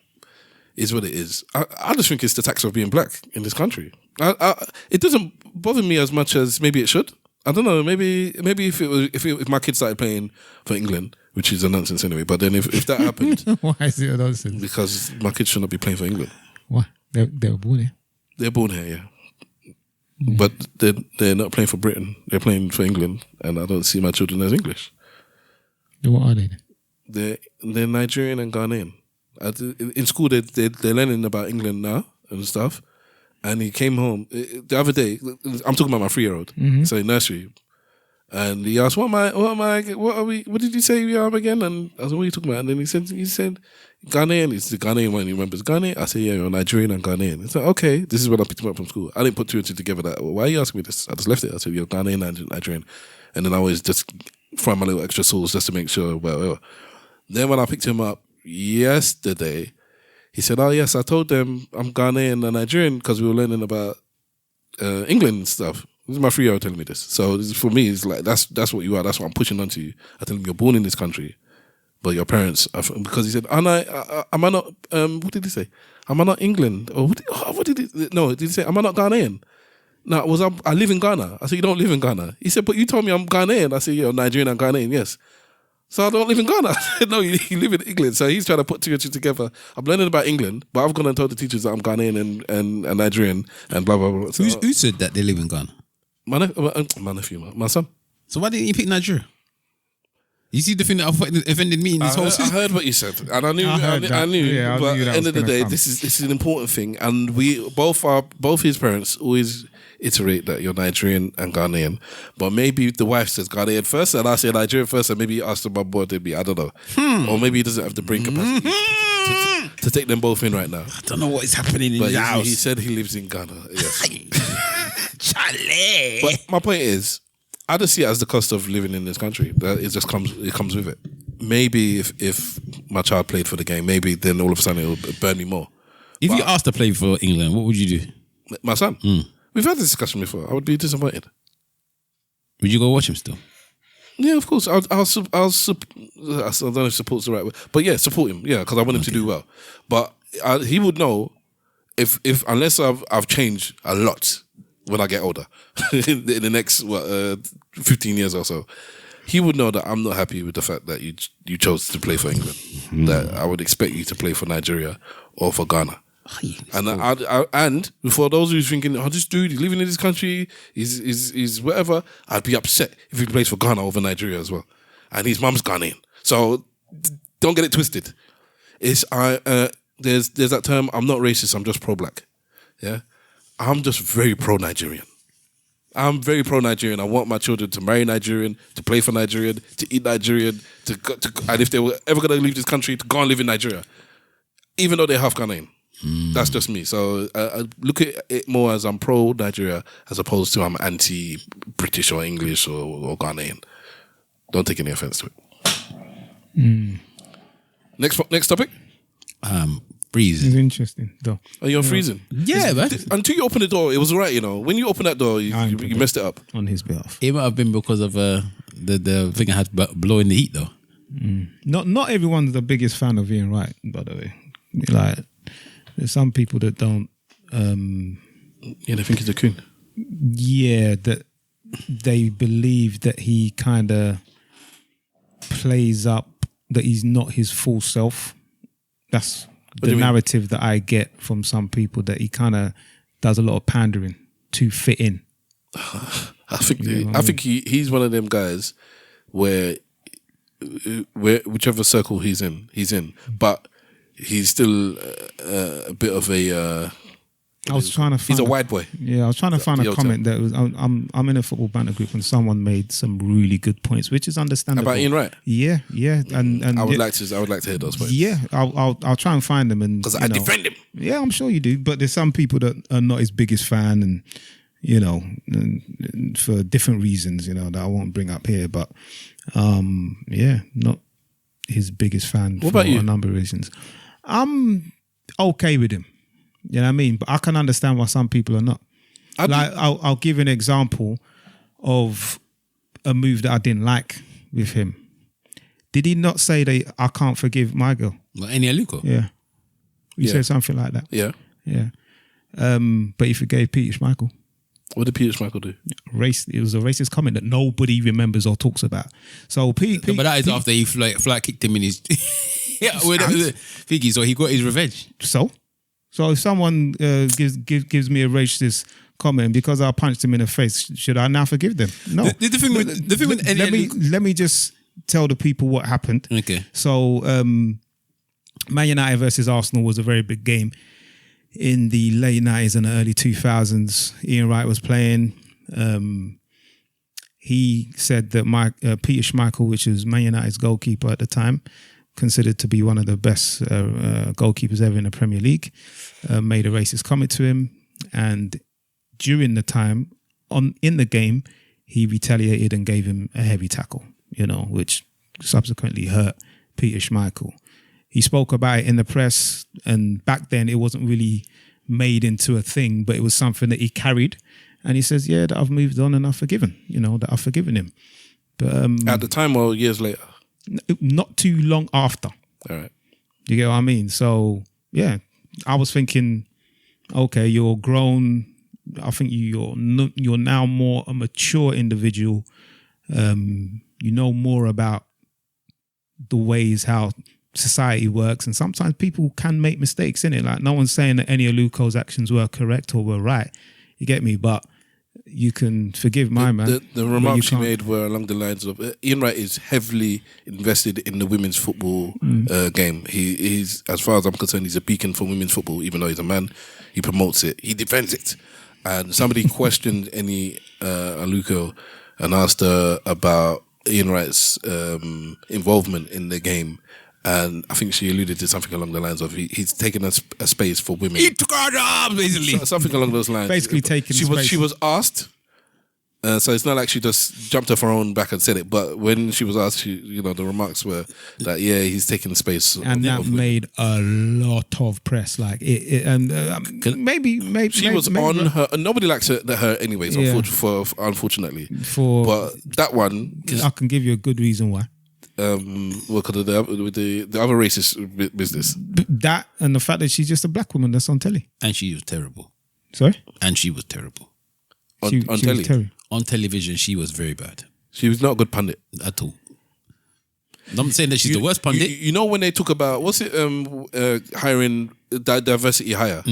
Is what it is. I just think it's the tax of being black in this country. It doesn't bother me as much as maybe it should. I don't know. Maybe if my kids started playing for England, which is a nonsense anyway. But then if that happened, why is it a nonsense? Because my kids should not be playing for England. Why? They were born here. They're born here, yeah. But they're not playing for Britain. They're playing for England, and I don't see my children as English. Then what are they? They're Nigerian and Ghanaian. In school, they're learning about England now and stuff. And he came home the other day. I'm talking about my 3-year-old, so in nursery. And he asked, "What are we? What did you say we are again?" And I was like, "What are you talking about?" And then he said, "Ghanaian." It's the Ghanaian one. He remembers Ghanaian. I said, "Yeah, you're Nigerian and Ghanaian." It's like, okay, this is when I picked him up from school. I didn't put two and two together. That why are you asking me this? I just left it. I said, "You're Ghanaian and Nigerian," and then I always just throw my little extra sauce just to make sure. Well. Then when I picked him up yesterday, he said, "Oh yes, I told them I'm Ghanaian and Nigerian because we were learning about England and stuff." This is my 3-year-old telling me this. So for me, it's like that's what you are. That's what I'm pushing onto you. I tell him you're born in this country, but your parents are because he said, "Am I not? What did he say? Am I not England? Or what did he? No, did he say? Am I not Ghanaian? No, I live in Ghana. I said, "You don't live in Ghana." He said, "But you told me I'm Ghanaian." I said, "You're Nigerian and Ghanaian, yes." So I don't live in Ghana. I said, "No, you live in England." So he's trying to put two and two together. I'm learning about England, but I've gone and told the teachers that I'm Ghanaian and Nigerian and blah, blah, blah. So, who said that they live in Ghana? My nephew, my son. So why didn't you pick Nigeria? You see the thing that offended me in this whole I heard what you said, and I knew. Yeah, but at the end of the day, this is an important thing, and we both his parents always iterate that you're Nigerian and Ghanaian, but maybe the wife says Ghanaian first, and I say Nigerian first, and maybe he asked him about to be. I don't know, or maybe he doesn't have the brain capacity to take them both in right now. I don't know what is happening in his house. He said he lives in Ghana. Yes. Charlie. But my point is, I just see it as the cost of living in this country. That it comes with it. Maybe if my child played for the game, maybe then all of a sudden it will burn me more. If you asked to play for England, what would you do? My son? We've had this discussion before. I would be disappointed. Would you go watch him still? Yeah, of course. I don't know if support's the right word, but yeah, support him. Yeah, because I want him to do well. But he would know if unless I've changed a lot when I get older in the next 15 years or so, he would know that I'm not happy with the fact that you chose to play for England. That I would expect you to play for Nigeria or for Ghana. And for those who's thinking, "Oh, this dude, he's living in this country, he's whatever," I'd be upset if he plays for Ghana over Nigeria as well. And his mum's Ghanaian, so don't get it twisted. There's that term. I'm not racist. I'm just pro-black. Yeah, I'm just very pro-Nigerian. I'm very pro-Nigerian. I want my children to marry Nigerian, to play for Nigerian, to eat Nigerian, and if they were ever going to leave this country, to go and live in Nigeria, even though they're half Ghanaian. That's just me. So I look at it more as I'm pro-Nigeria as opposed to I'm anti-British or English or Ghanaian. Don't take any offense to it. Next topic. Freezing. It's interesting, though. Oh, you're freezing? Yeah, man. Until you open the door, it was all right, you know. When you open that door, you messed it up. On his behalf. It might have been because of the thing I had blowing the heat, though. Not everyone's the biggest fan of Ian Wright, by the way. Like, there's some people that don't... they think he's a coon. Yeah, that they believe that he kind of plays up, that he's not his full self. That's the narrative that I get from some people, that he kind of does a lot of pandering to fit in. I think he's one of them guys where whichever circle he's in, but he's still a bit of a. I was trying to find. He's a wide boy. Yeah, I was trying to find a comment that was. I'm in a football banter group and someone made some really good points, which is understandable. About Ian Wright. Yeah, and I would like to hear those points. Yeah, I'll try and find them, and because I defend him. Yeah, I'm sure you do. But there's some people that are not his biggest fan, and and for different reasons, that I won't bring up here. But not his biggest fan. What about you? A number of reasons. I'm okay with him. You know what I mean? But I can understand why some people are not. I'll give an example of a move that I didn't like with him. Did he not say that I can't forgive my girl? Well, Eloquently. Yeah. He said something like that. Yeah. Yeah. But he forgave Peter Schmeichel. What did Peter Schmeichel do? It was a racist comment that nobody remembers or talks about. So Pete, but that is after he flat kicked him in his Figgy, so he got his revenge. So if someone gives me a racist comment because I punched him in the face, should I now forgive them? No. The thing with let me just tell the people what happened. Okay. So Man United versus Arsenal was a very big game in the late 90s and the early 2000s. Ian Wright was playing. He said that Peter Schmeichel, which was Man United's goalkeeper at the time, considered to be one of the best goalkeepers ever in the Premier League, made a racist comment to him, and during the time in the game, he retaliated and gave him a heavy tackle, which subsequently hurt Peter Schmeichel. He spoke about it in the press, and back then it wasn't really made into a thing, but it was something that he carried, and he says, that I've moved on and I've forgiven, that I've forgiven him. But at the time or years later? Not too long after. All right. You get what I mean? So, yeah, I was thinking, okay, you're grown. I think you're now more a mature individual. You know more about the ways how society works. And sometimes people can make mistakes in it. Like, no one's saying that any of Luco's actions were correct or were right. You get me? But you can forgive my man. The remarks she made were along the lines of Ian Wright is heavily invested in the women's football game. He's, as far as I'm concerned, he's a beacon for women's football. Even though he's a man, he promotes it, he defends it. And somebody questioned any Aluko and asked her about Ian Wright's involvement in the game. And I think she alluded to something along the lines of he's taken a space for women. He took our jobs, basically. Something along those lines. Basically taking space. She was asked, so it's not like she just jumped off her own back and said it. But when she was asked, the remarks were that he's taking space. And that made a lot of press. Like maybe she was on her. Nobody likes her anyways. Unfortunately, but that one, I can give you a good reason why. Because of the other racist business. That and the fact that she's just a black woman that's on telly. And she was terrible. Sorry? And she was terrible. On telly? On television, she was very bad. She was not a good pundit. At all. I'm saying that she's the worst pundit. You know when they talk about, hiring diversity hire?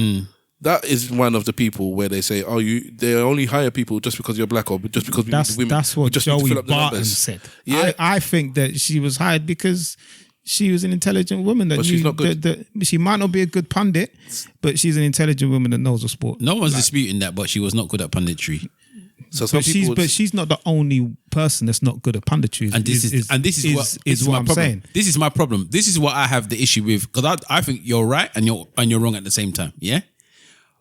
That is one of the people where they say, they only hire people just because you're black or just because we need women. That's what Joey Barton said. Yeah. I think that she was hired because she was an intelligent woman. But she's not good. She might not be a good pundit, but she's an intelligent woman that knows the sport. No one's disputing that, but she was not good at punditry. So some people but she's not the only person that's not good at punditry. And this is what I'm saying. This is my problem. This is what I have the issue with, because I think you're right and you're wrong at the same time. Yeah.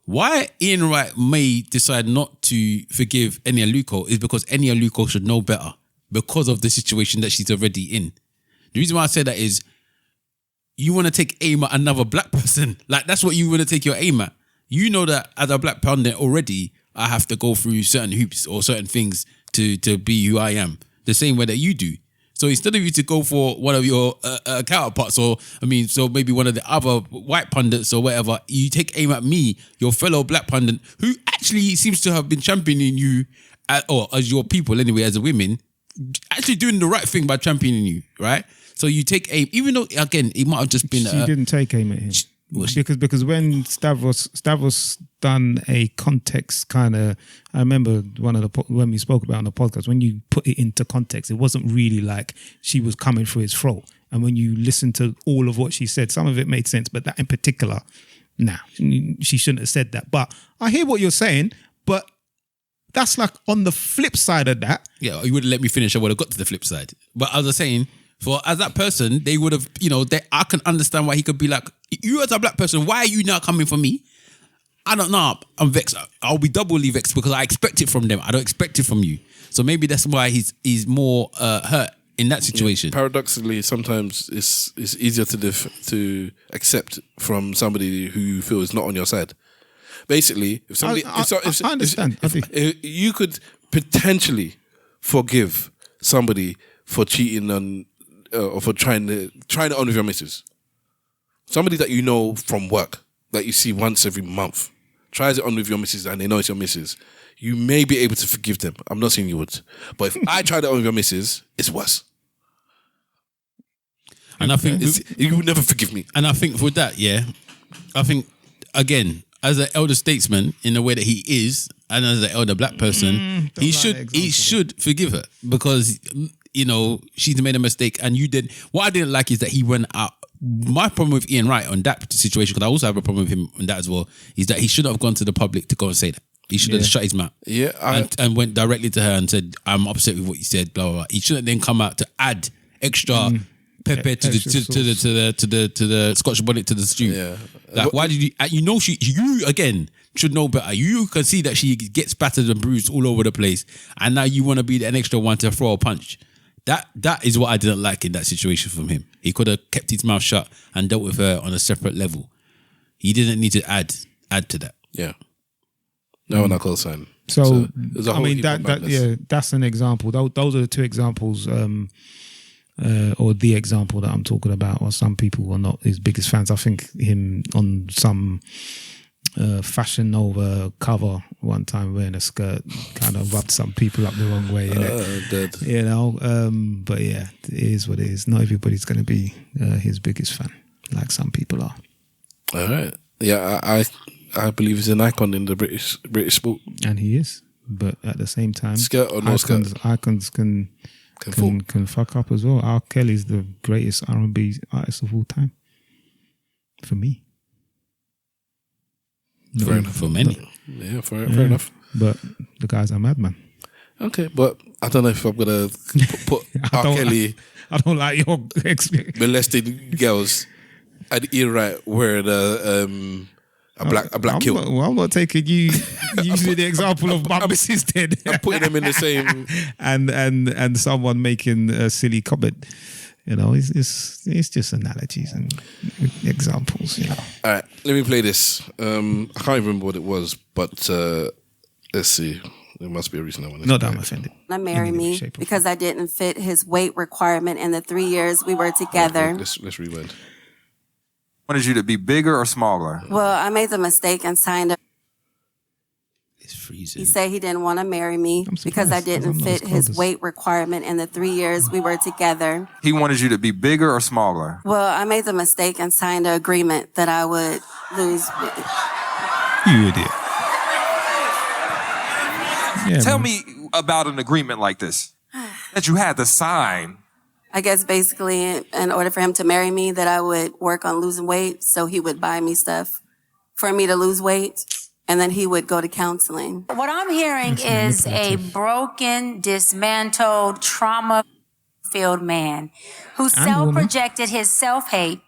Why Ian Wright may decide not to forgive Enya Luko is because Enya Luko should know better because of the situation that she's already in. The reason why I say that is you want to take aim at another black person. Like, that's what you want to take your aim at. You know that as a black pundit already, I have to go through certain hoops or certain things to be who I am, the same way that you do. So instead of you to go for one of your counterparts, so maybe one of the other white pundits or whatever, you take aim at me, your fellow black pundit, who actually seems to have been championing you, or as your people anyway, as a women, actually doing the right thing by championing you, right? So you take aim, even though, again, it might have just been... She didn't take aim at him. Because when Stavros done a context kind of, I remember when we spoke about it on the podcast, when you put it into context, it wasn't really like she was coming for his throat. And when you listen to all of what she said, some of it made sense, but that in particular, she shouldn't have said that. But I hear what you're saying, but that's like on the flip side of that. Yeah, you wouldn't let me finish. I would have got to the flip side. But as I was saying, as that person, they would have, I can understand why he could be like, you as a black person, why are you now coming for me? I don't know. I'm vexed. I'll be doubly vexed because I expect it from them. I don't expect it from you. So maybe that's why he's more hurt in that situation. Yeah, paradoxically, sometimes it's easier to accept from somebody who you feel is not on your side. Basically, if somebody, I understand. If you could potentially forgive somebody for cheating on or for trying to on with your missus. Somebody that you know from work, that you see once every month, tries it on with your missus and they know it's your missus. You may be able to forgive them. I'm not saying you would. But if I tried it on with your missus, it's worse. And I think... you would never forgive me. And I think with that, I think, again, as an elder statesman, in the way that he is, and as an elder black person, he should forgive her because... she's made a mistake and you did. What I didn't like is that he went out. My problem with Ian Wright on that situation, because I also have a problem with him on that as well, is that he shouldn't have gone to the public to go and say that. He should have shut his mouth. Yeah, and went directly to her and said, "I'm upset with what you said." Blah blah blah. He shouldn't then come out to add extra pepper to the Scotch bonnet to the stew. Yeah. Like, why did you? You again should know better. You can see that she gets battered and bruised all over the place, and now you want to be an extra one to throw a punch. That is what I didn't like in that situation from him. He could have kept his mouth shut and dealt with her on a separate level. He didn't need to add to that. Yeah. No one I call sign. So I mean that's an example. Those are the two examples, or the example that I'm talking about. Or some people are not his biggest fans. I think him on some Fashion Nova cover one time wearing a skirt kind of rubbed some people up the wrong way, but yeah, it is what it is. Not everybody's going to be his biggest fan like some people are. All right, yeah, I believe he's an icon in the British sport, and he is, but at the same time, skirt or no icons can fuck up as well. R. Kelly's the greatest R&B artist of all time for me. Fair enough for many. Yeah, fair enough. But the guy's a madman. Okay, but I don't know if I'm gonna put R. Kelly. I don't like your molesting girls and Ian Wright wearing a black kilt. I'm not taking you using the example of my missus dead. I'm putting them in the same and someone making a silly comment. It's just analogies and examples. All right, let me play this. I can't even remember what it was, but let's see. There must be a reason I want to. Not that I'm offended. Marry me because I didn't fit his weight requirement in the 3 years we were together. Let's rewind. Wanted you to be bigger or smaller? Well, I made the mistake and signed a. It's freezing. He said he didn't want to marry me because I didn't fit his weight requirement in the 3 years we were together. He wanted you to be bigger or smaller? Well, I made the mistake and signed an agreement that I would lose. You idiot. Tell me about an agreement like this that you had to sign. I guess basically in order for him to marry me that I would work on losing weight so he would buy me stuff for me to lose weight. and then he would go to counseling. What I'm hearing is a broken, dismantled, trauma-filled man who self-projected his self-hate,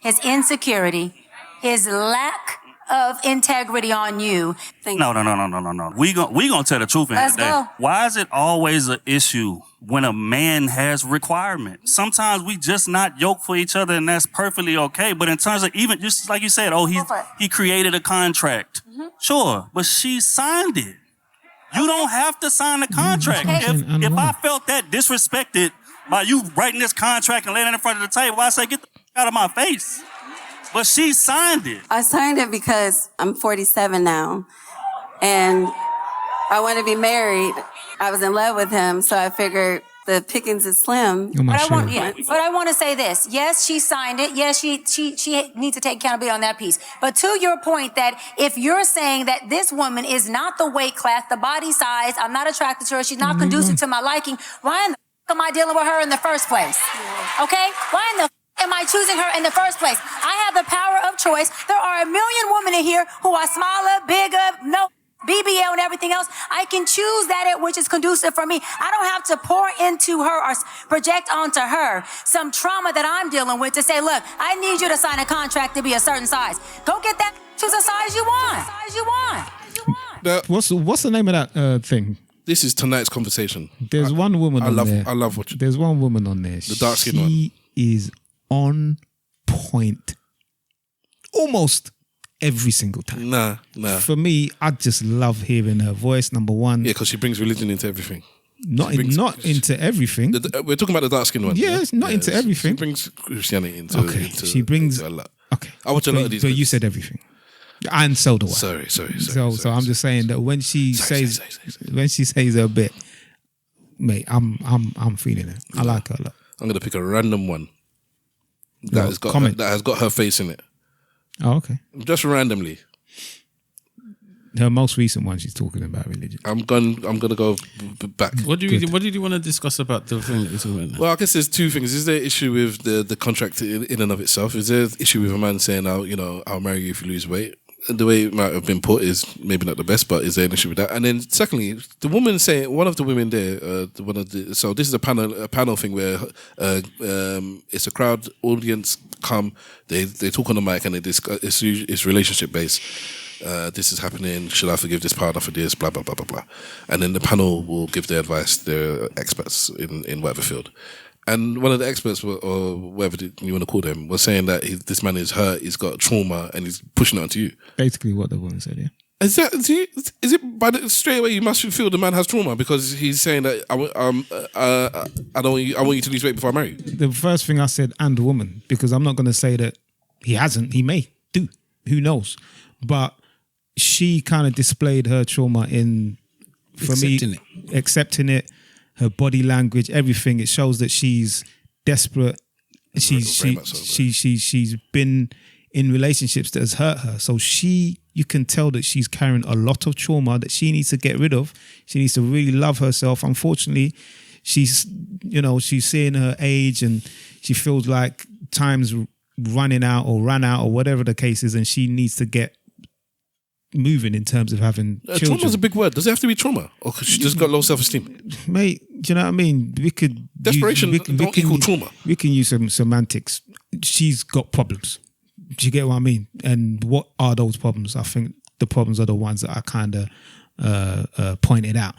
his insecurity, his lack of integrity on you. No. We gonna tell the truth. Let's go. Why is it always an issue when a man has requirements? Sometimes we just not yoked for each other, and that's perfectly okay. But in terms of even just like you said, he created a contract. Sure, but she signed it. You don't have to sign the contract. If I felt that disrespected by you writing this contract and laying it in front of the table, I say get the out of my face. But she signed it. I signed it because I'm 47 now, and I want to be married. I was in love with him, so I figured the pickings is slim. But I want to say this. Yes, she signed it. Yes, she needs to take accountability on that piece. But to your point that if you're saying that this woman is not the weight class, the body size, I'm not attracted to her, she's not conducive to my liking, why in the am I dealing with her in the first place? Okay? Why in the am I choosing her in the first place? I have the power of choice. There are a million women in here who are smaller, bigger, no BBL and everything else. I can choose that which is conducive for me. I don't have to pour into her or project onto her some trauma that I'm dealing with to say, look, I need you to sign a contract to be a certain size. Go get that to the size you want. What's the name of that thing? This is tonight's conversation. There's one woman on there. I love watching. There's one woman on there. The dark skin one. She is on point almost every single time. Nah. For me, I just love hearing her voice, number one. Yeah, because she brings religion into everything. Not into everything. We're talking about the dark skin one. Yeah, it's not into everything. She brings Christianity into she brings into a lot. Okay. I watch a lot of these. But you said everything. And so do I. Sorry. So I'm just saying that when she says her bit, mate, I'm feeling it. I like her a lot. I'm gonna pick a random one that has got her face in it. Oh, okay. Just randomly. Her most recent one, she's talking about religion. I'm gonna go back. What did you want to discuss about the thing that you're talking about? Well, I guess there's two things. Is there an issue with the contract in and of itself? Is there an issue with a man saying, I'll marry you if you lose weight? The way it might have been put is maybe not the best, but is there an issue with that? And then secondly, the woman saying, one of the women there, so this is a panel thing where it's a crowd audience come, they talk on the mic and they discuss, it's relationship based. This is happening, should I forgive this partner for this, blah, blah, blah, blah, blah. And then the panel will give their advice, they're experts in whatever field. And one of the experts, or whatever you want to call them, was saying that this man is hurt, he's got trauma, and he's pushing it onto you. Basically what the woman said, yeah. Is it by straight away you must feel the man has trauma because he's saying that I want you to lose weight before I marry you? The first thing I said, and the woman, because I'm not going to say that he hasn't, he may do, who knows. But she kind of displayed her trauma accepting it, her body language, everything. It shows that she's desperate. She's been in relationships that has hurt her. So you can tell that she's carrying a lot of trauma that she needs to get rid of. She needs to really love herself. Unfortunately, she's seeing her age and she feels like time's running out or ran out or whatever the case is, and she needs to get moving in terms of having children. Trauma is a big word. Does it have to be trauma? Or she just got low self-esteem? Mate, do you know what I mean? Desperation don't equal trauma. We can use some semantics. She's got problems. Do you get what I mean? And what are those problems? I think the problems are the ones that I kind of pointed out.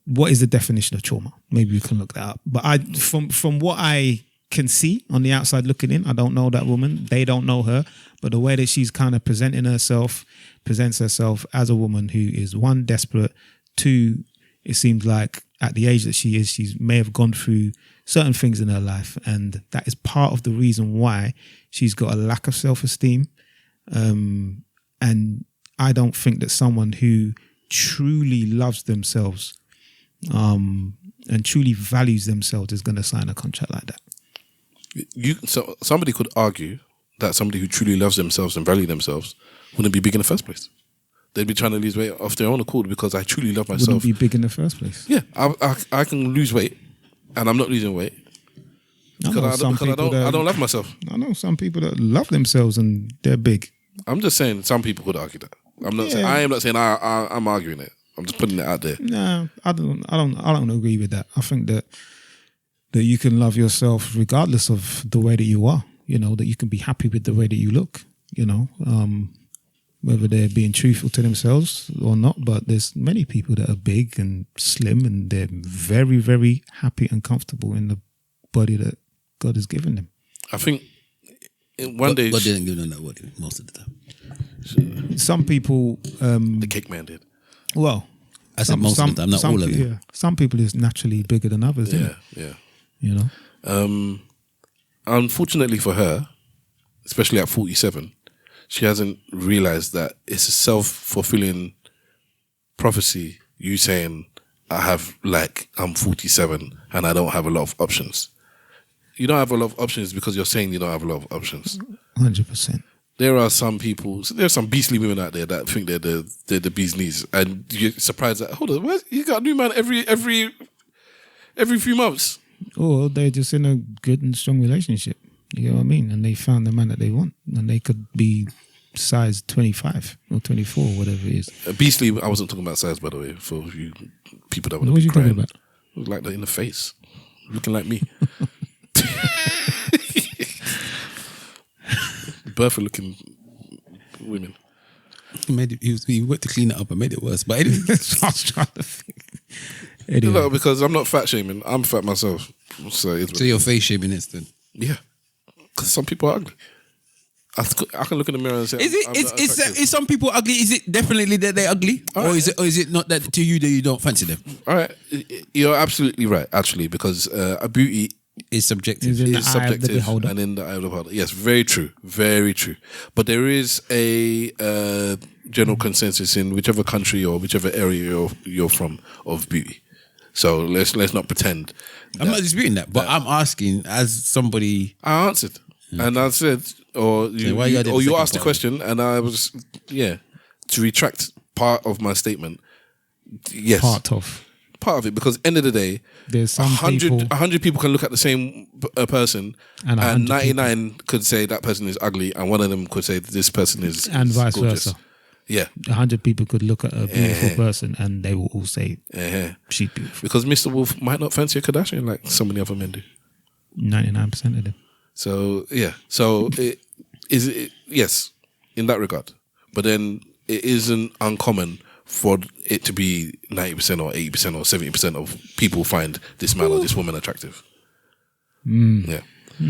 What is the definition of trauma? Maybe we can look that up. But from what I can see on the outside looking in, I don't know that woman. They don't know her. But the way that she's kind of presents herself as a woman who is, one, desperate, two, it seems like at the age that she is, she may have gone through certain things in her life, and that is part of the reason why she's got a lack of self-esteem. And I don't think that someone who truly loves themselves and truly values themselves is going to sign a contract like that. So somebody could argue that somebody who truly loves themselves and value themselves wouldn't be big in the first place. They'd be trying to lose weight off their own accord because I truly love myself. Wouldn't be big in the first place. Yeah, I can lose weight and I'm not losing weight because I don't love myself. I know some people that love themselves and they're big. I'm just saying some people could argue that. I'm not saying. I am not saying I'm arguing it. I'm just putting it out there. No, I don't agree with that. I think that you can love yourself regardless of the way that you are. You know, that you can be happy with the way that you look. You know, whether they're being truthful to themselves or not. But there's many people that are big and slim, and they're very, very happy and comfortable in the body that God has given them. I think one day God didn't give them that body most of the time. Some people, the cake man did. Well, I said most of the time, not all of them. Yeah, some people is naturally bigger than others. Yeah. You know. Unfortunately for her, especially at 47, she hasn't realized that it's a self-fulfilling prophecy. You saying I'm 47 and I don't have a lot of options. You don't have a lot of options because you're saying you don't have a lot of options. 100%. There are some people. So there's some beastly women out there that think they're the bee's knees, and you're surprised that hold on, you got a new man every few months. Or they're just in a good and strong relationship. You know what I mean? And they found the man that they want, and they could be size 25 or 24, whatever it is. Beastly. I wasn't talking about size, by the way, for you people that would What be you crying. talking about? It was like that in the face, looking like me. Bertha looking women. He went to clean it up and made it worse. But anyway, I was trying to think. Anyway. No, because I'm not fat shaming. I'm fat myself. So you're face shaming instead. Yeah, because some people are ugly. I can look in the mirror and say, is some people ugly? Is it definitely that they're ugly, or is it not that to you that you don't fancy them? All right, you're absolutely right, actually, because a beauty is subjective. Is subjective and in the eye of the beholder. Yes, very true, very true. But there is a general consensus in whichever country or whichever area you're from of beauty. So let's not pretend. I'm not disputing that, but I'm asking as somebody. I answered, and I said, or you asked the question, and I was to retract part of my statement. Yes, part of it, because end of the day, there's some 100 people can look at the same person, and 99 could say that person is ugly, and one of them could say this person is and vice gorgeous. versa. Yeah, 100 people could look at a beautiful person, and they will all say she's beautiful. Because Mr. Wolf might not fancy a Kardashian like so many other men do. 99% of them. So yes, in that regard. But then it isn't uncommon for it to be 90% or 80% or 70% of people find this man or this woman attractive. Yeah.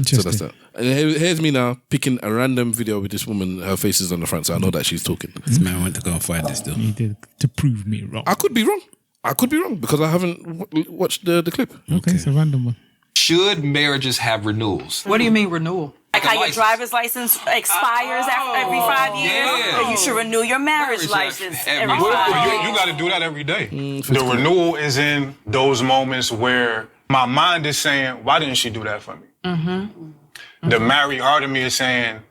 So that's that. And here's me now picking a random video with this woman. Her face is on the front, so I know that she's talking. This man went to go and find this still. He did to prove me wrong. I could be wrong because I haven't watched the clip. Okay, it's a random one. Should marriages have renewals? What do you mean renewal? Like how your driver's license expires every 5 years? Yeah. You should renew your marriage license every 5 years. You got to do that every day. The renewal is in those moments where my mind is saying, why didn't she do that for me? The married heart of me is saying,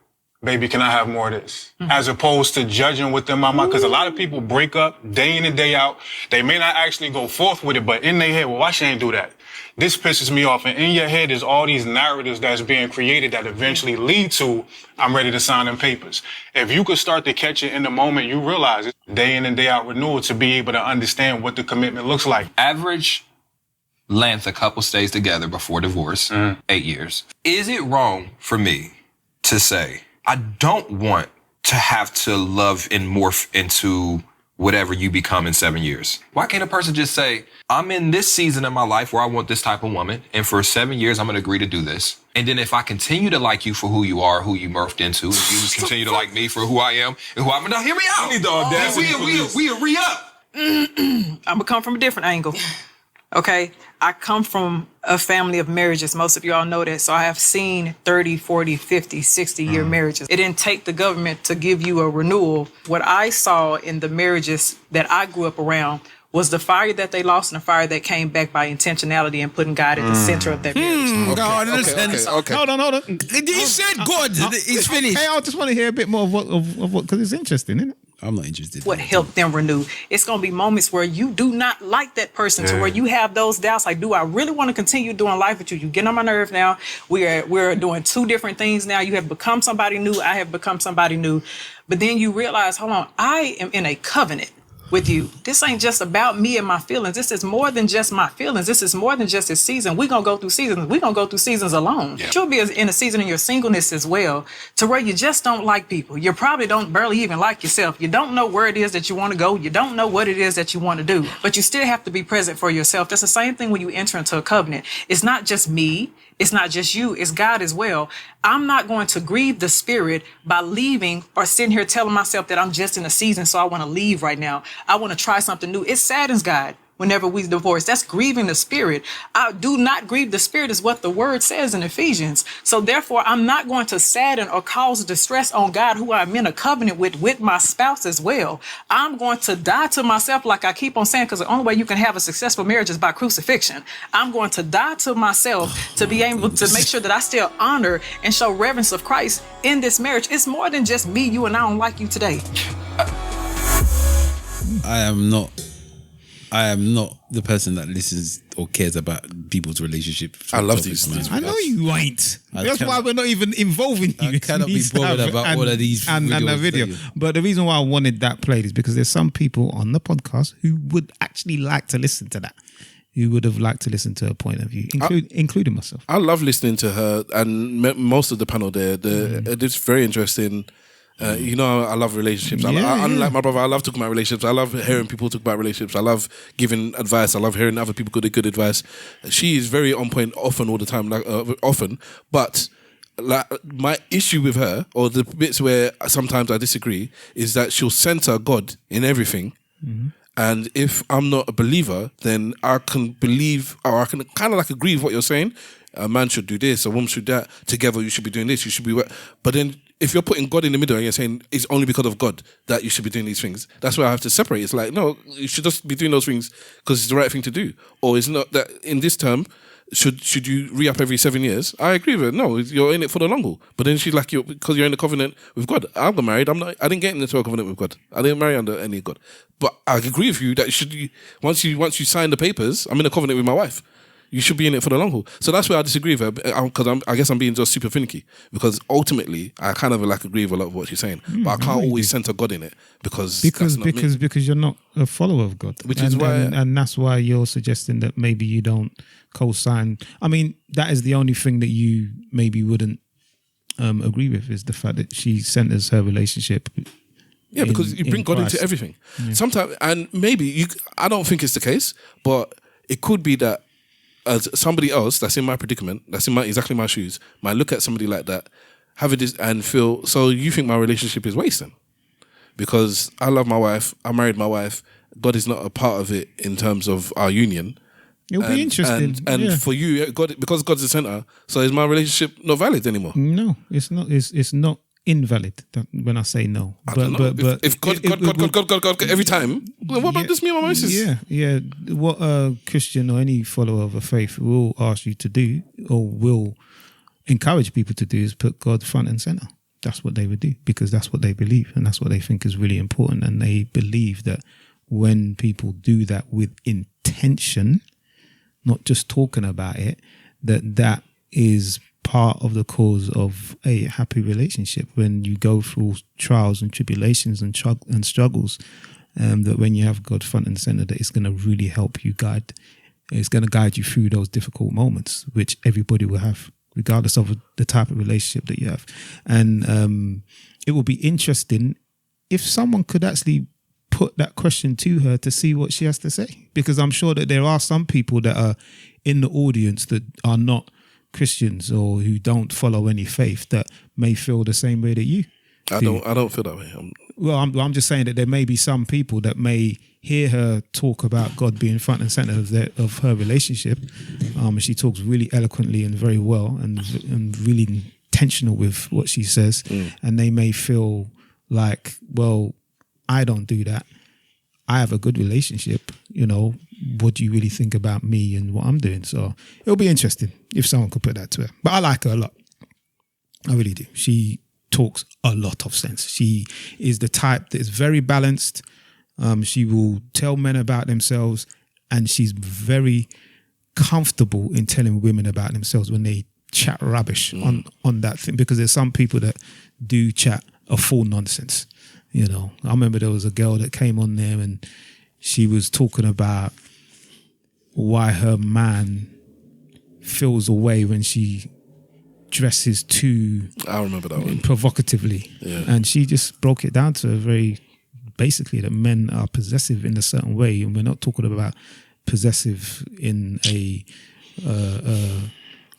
baby, can I have more of this? As opposed to judging within my mind. Because a lot of people break up day in and day out. They may not actually go forth with it, but in their head, well, why she ain't do that? This pisses me off. And in your head is all these narratives that's being created that eventually lead to, I'm ready to sign them papers. If you could start to catch it in the moment, you realize it's day in and day out renewal to be able to understand what the commitment looks like. Average length a couple stays together before divorce, 8 years. Is it wrong for me to say, I don't want to have to love and morph into whatever you become in 7 years? Why can't a person just say, I'm in this season of my life where I want this type of woman, and for 7 years, I'm going to agree to do this. And then if I continue to like you for who you are, who you morphed into, and you continue to like me for who I am and who I'm, now hear me out. We need the audacity. We re-up. I'm going to come from a different angle. Okay, I come from a family of marriages. Most of y'all know that. So I have seen 30, 40, 50, 60-year marriages. It didn't take the government to give you a renewal. What I saw in the marriages that I grew up around was the fire that they lost and the fire that came back by intentionality and putting God at the center of that marriage. Okay. Hold on. He said God. He's finished. Hey, I just want to hear a bit more of what because it's interesting, isn't it? I'm not interested. What helped them renew? It's going to be moments where you do not like that person, to where you have those doubts. Like, do I really want to continue doing life with you? You get on my nerve now. We're doing two different things now. You have become somebody new. I have become somebody new. But then you realize, hold on, I am in a covenant with you. This ain't just about me and my feelings. This is more than just my feelings. This is more than just this season. We're going to go through seasons. We're going to go through seasons alone. Yeah. You'll be in a season in your singleness as well, to where you just don't like people. You probably don't barely even like yourself. You don't know where it is that you want to go. You don't know what it is that you want to do, but you still have to be present for yourself. That's the same thing when you enter into a covenant. It's not just me. It's not just you, it's God as well. I'm not going to grieve the spirit by leaving or sitting here telling myself that I'm just in a season, so I want to leave right now. I want to try something new. It saddens God whenever we divorce. That's grieving the spirit. I do not grieve the spirit is what the word says in Ephesians. So therefore, I'm not going to sadden or cause distress on God, who I'm in a covenant with my spouse as well. I'm going to die to myself, like I keep on saying, because the only way you can have a successful marriage is by crucifixion. I'm going to die to myself to be able to make sure that I still honor and show reverence of Christ in this marriage. It's more than just me, you, and I don't like you today. I am not the person that listens or cares about people's relationships. I love these things. I know you ain't. That's why we're not even involving you. I cannot be bothered about all of these and that video. But the reason why I wanted that played is because there's some people on the podcast who would actually like to listen to that. Who would have liked to listen to her point of view, including myself. I love listening to her and most of the panel there. It's very interesting. You know, I love relationships. Unlike my brother, I love talking about relationships. I love hearing people talk about relationships. I love giving advice. I love hearing other people give good advice. She is very on point often, all the time, but like my issue with her, or the bits where sometimes I disagree, is that she'll center God in everything. Mm-hmm. And if I'm not a believer, then I can believe, or I can kind of like agree with what you're saying. A man should do this, a woman should do that. Together, you should be doing this. You should be. But then, if you're putting God in the middle and you're saying it's only because of God that you should be doing these things, that's where I have to separate. It's like, no, you should just be doing those things because it's the right thing to do. Or it's not that in this term, should you re-up every 7 years? I agree with her. No, you're in it for the long haul. But then she's like, because you're in a covenant with God. I got married. I didn't get into a covenant with God. I didn't marry under any God. But I agree with you that once you sign the papers, I'm in a covenant with my wife. You should be in it for the long haul. So that's where I disagree with her, because I guess I'm being just super finicky. Because ultimately, I kind of like agree with a lot of what she's saying, but I can't always center God in it because you're not a follower of God, and that's why you're suggesting that maybe you don't co-sign. I mean, that is the only thing that you maybe wouldn't agree with, is the fact that she centers her relationship. Yeah, because you bring God into everything. Yeah. Sometimes, and maybe I don't think it's the case, but it could be that as somebody else that's in my predicament, that's in exactly my shoes, might look at somebody like that, have it and feel, so you think my relationship is wasting? Because I love my wife, I married my wife, God is not a part of it in terms of our union. It'll be interesting. And for you, God, because God's the center, so is my relationship not valid anymore? No, it's not. It's not invalid when I say no. But if God every time, what about just me and my missus? Yeah. What a Christian or any follower of a faith will ask you to do, or will encourage people to do, is put God front and center. That's what they would do, because that's what they believe, and that's what they think is really important. And they believe that when people do that with intention, not just talking about it, that is part of the cause of a happy relationship. When you go through trials and tribulations and struggles, that when you have God front and center, that it's going to really help you guide. It's going to guide you through those difficult moments, which everybody will have, regardless of the type of relationship that you have. And it will be interesting if someone could actually put that question to her to see what she has to say, because I'm sure that there are some people that are in the audience that are not Christians or who don't follow any faith that may feel the same way that you do. I don't feel that way. I'm just saying that there may be some people that may hear her talk about God being front and center of her relationship. She talks really eloquently and very well, and really intentional with what she says. And they may feel like, well, I don't do that. I have a good relationship. What do you really think about me and what I'm doing? So it'll be interesting if someone could put that to her. But I like her a lot. I really do. She talks a lot of sense. She is the type that is very balanced. She will tell men about themselves, and she's very comfortable in telling women about themselves when they chat rubbish on that thing, because there's some people that do chat a full nonsense. You know, I remember there was a girl that came on there and she was talking about why her man feels away when she dresses too, I remember that one, provocatively. Yeah. And she just broke it down to a very basically that men are possessive in a certain way, and we're not talking about possessive in a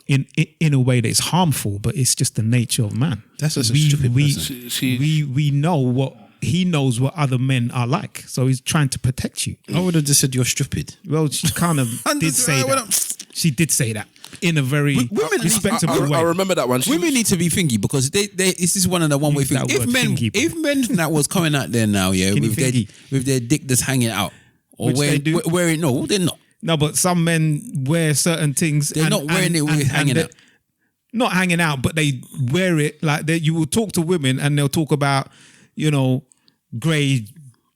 in a way that is harmful, but it's just the nature of man. That's just a stupid person. We know what he knows what other men are like, so he's trying to protect you. I would have just said you're stupid. Well, she kind of did say that. She did say that in a very respectable way. I remember that one. Women need to be thingy because they this is one of the one way things. If men that was coming out there now, yeah, with their dick that's hanging out or wearing no, they're not. No, but some men wear certain things. They're not wearing it hanging out. Not hanging out, but they wear it like that. You will talk to women and they'll talk about, you know, grey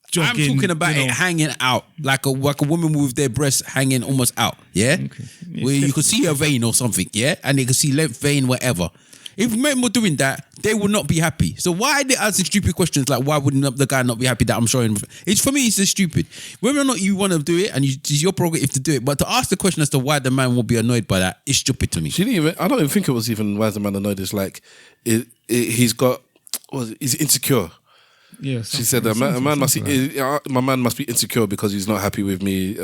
jogging. I'm talking about it hanging out, like a woman with their breasts hanging almost out, yeah? Okay. Where you could see a vein or something, yeah? And they could see length, vein, whatever. If men were doing that, they would not be happy. So why are they asking stupid questions like why wouldn't the guy not be happy that I'm showing? It's for me, it's just stupid. Whether or not you want to do it and it's your prerogative to do it, but to ask the question as to why the man will be annoyed by that is stupid to me. I don't even think it was even why is the man annoyed. It's like he's insecure. Yeah, she said that my man must be insecure because he's not happy with me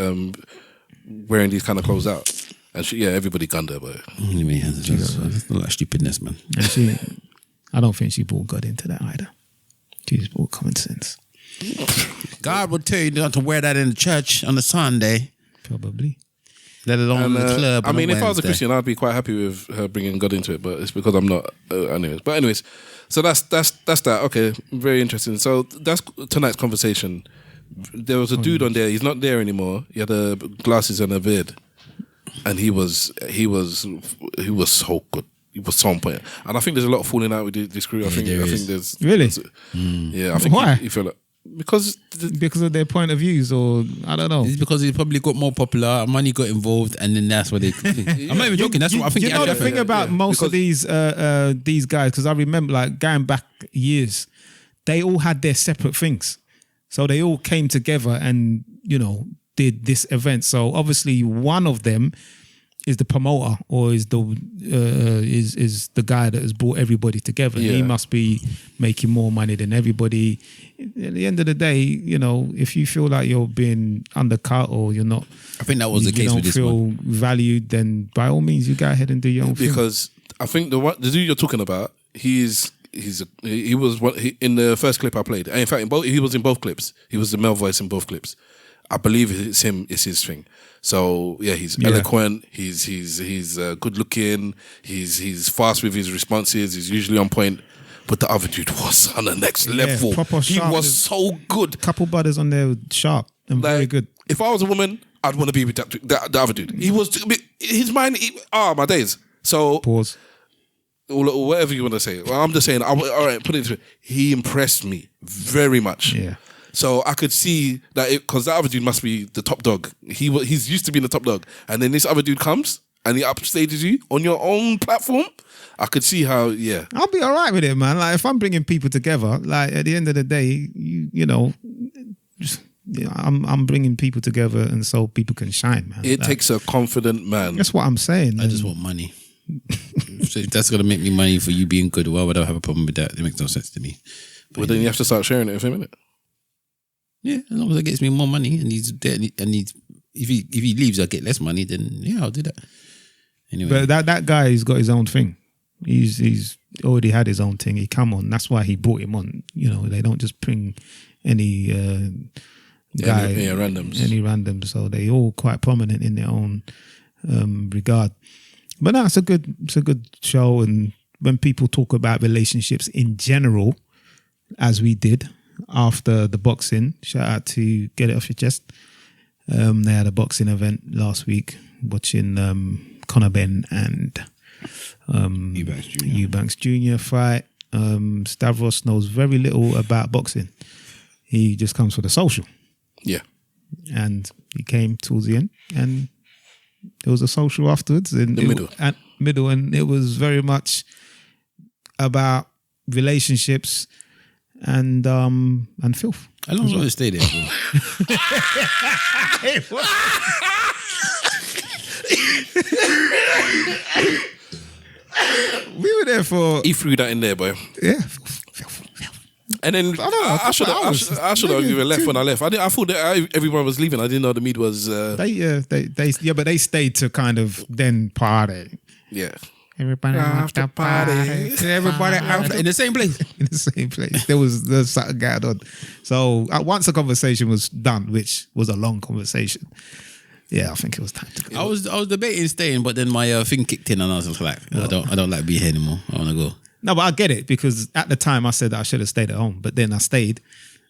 wearing these kind of clothes out. And everybody gunned her, but that's not like stupidness, man. And I don't think she brought God into that either. She just brought common sense. God would tell you not to wear that in the church on a Sunday, probably. Let alone the club. I mean, if I was a Christian, I'd be quite happy with her bringing God into it, but it's because I'm not. Anyways, so that's that. Okay, very interesting. So that's tonight's conversation. There was a dude on there. He's not there anymore. He had glasses and a beard, and he was so good. He was so on point. And I think there's a lot of falling out with this crew. I think there's really. Yeah, I think why? you feel like. Because of their point of views, or I don't know. It's because he probably got more popular, money got involved, and then that's what they. I'm not even joking. That's what I think. You know the thing about most of these guys, because I remember like going back years, they all had their separate things, so they all came together and did this event. So obviously one of them is the promoter, or is the guy that has brought everybody together. Yeah. He must be making more money than everybody. At the end of the day, if you feel like you're being undercut or you're not, I think that was the case with this one. You don't feel valued, then by all means you go ahead and do your own thing. Because I think the dude you're talking about, he was in the first clip I played. In fact, he was in both clips. He was the male voice in both clips. I believe it's him. It's his thing. So he's eloquent. He's good looking. He's fast with his responses. He's usually on point. But the other dude was on the next level. Proper he sharp. was so good. Couple brothers on there sharp and very good. If I was a woman, I'd want to be with the other dude. He was his mind. My days. So pause. Or whatever you want to say. Well, I'm just saying. All right, put it through. He impressed me very much. Yeah. So I could see that because the other dude must be the top dog. He's used to being the top dog, and then this other dude comes and he upstages you on your own platform. I could see how, I'll be all right with it, man. Like if I'm bringing people together, like at the end of the day, I'm bringing people together, and so people can shine, man. It takes a confident man. That's what I'm saying. I just want money. So if that's gonna make me money for you being good, well, I don't have a problem with that. It makes no sense to me. But then you have to start sharing it with him, innit? Yeah, as long as it gets me more money and he's there, and if he leaves, I get less money. Then I'll do that. Anyway, but that guy, he's got his own thing. He's already had his own thing. He come on. That's why he brought him on. They don't just bring any guy, any randoms. So they all quite prominent in their own regard. But no, it's a good show. And when people talk about relationships in general, as we did after the boxing, shout out to Get It Off Your Chest. They had a boxing event last week, watching Conor Benn and Eubanks Jr. fight. Stavros knows very little about boxing. He just comes for the social. Yeah. And he came towards the end, and there was a social afterwards. In the middle. And it was very much about relationships and filth. How long did it stay there for? We were there for. He threw that in there, boy. Yeah. And then I should have even left when I left. I thought that everyone was leaving. I didn't know the mead was. But they stayed to kind of then party. Yeah. Everybody wants to party. Everybody in the same place. In the same place. There's something going on. So once the conversation was done, which was a long conversation, yeah, I think it was time to go. I was debating staying, but then my thing kicked in, and I was like, I don't like being here anymore. I want to go. No, but I get it, because at the time I said that I should have stayed at home, but then I stayed,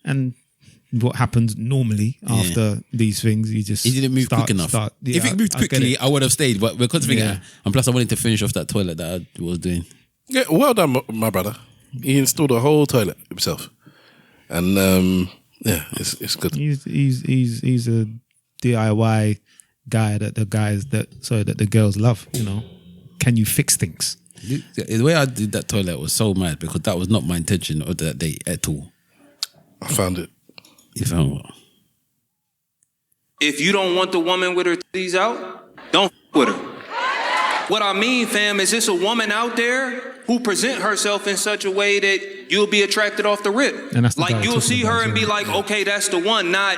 and what happens normally after these things, you just didn't move quick enough. If it moved quickly, I would have stayed, but because and plus I wanted to finish off that toilet that I was doing. Yeah, well done, my brother. He installed a whole toilet himself, and it's good. He's a DIY guy that the girls love. You know, can you fix things? The way I did that toilet was so mad, because that was not my intention of that day at all. I found it. You found what? If you don't want the woman with her titties out, don't with her. What I mean, fam, is this a woman out there who present herself in such a way that you'll be attracted off the rip. Like you'll see her and be like, okay, that's the one. Not,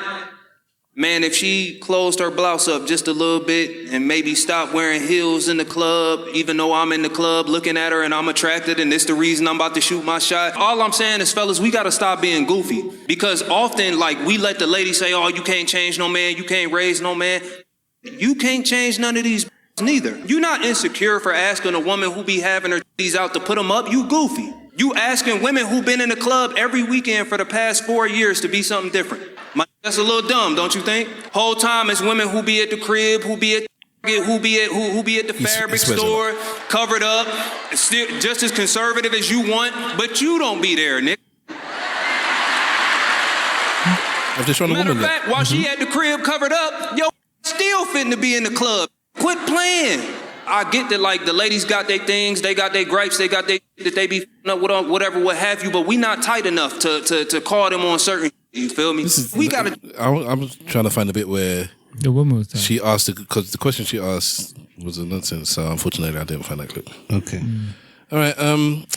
man, if she closed her blouse up just a little bit and maybe stopped wearing heels in the club, even though I'm in the club looking at her and I'm attracted and it's the reason I'm about to shoot my shot. All I'm saying is, fellas, we got to stop being goofy, because often, like, we let the lady say, oh, you can't change no man, you can't raise no man. You can't change none of these neither. You're not insecure for asking a woman who be having her titties out to put them up. You goofy. You asking women who been in the club every weekend for the past 4 years to be something different. That's a little dumb, don't you think? Whole time it's women who be at the crib, who be at who be at the fabric store, covered up, still just as conservative as you want, but you don't be there, Nick. Matter of fact, while she at the crib covered up, yo, still fitting to be in the club. Quit playing. I get that, like, the ladies got their things, they got their gripes, they got their that they be up with whatever, what have you, but we not tight enough to call them on certain. You feel me? We gotta. I'm trying to find a bit where the woman was. She asked because the question she asked was a nonsense. So unfortunately, I didn't find that clip. Okay. All right.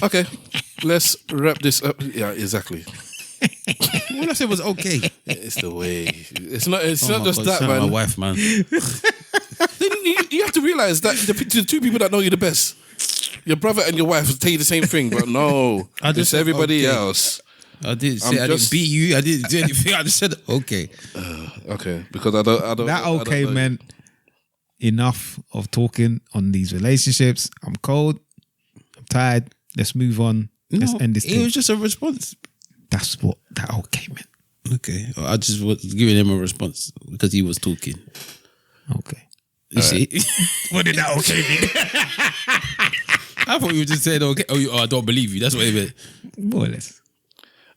Okay. Let's wrap this up. Yeah. Exactly. What I said was okay. It's the way. It's not just that, man. My wife, man. You have to realize that the two people that know you the best, your brother and your wife, will tell you the same thing, but no, it's everybody else. I didn't say I didn't beat you. I didn't do anything. I just said okay. Okay, because I don't. That okay meant enough of talking on these relationships. I'm cold. I'm tired. Let's move on. Let's end this thing. It was just a response. That's what that okay meant. Okay, I just was giving him a response because he was talking. Okay. You see? What did that okay mean? I thought you just said okay. Oh, I don't believe you. That's what it meant. More or less.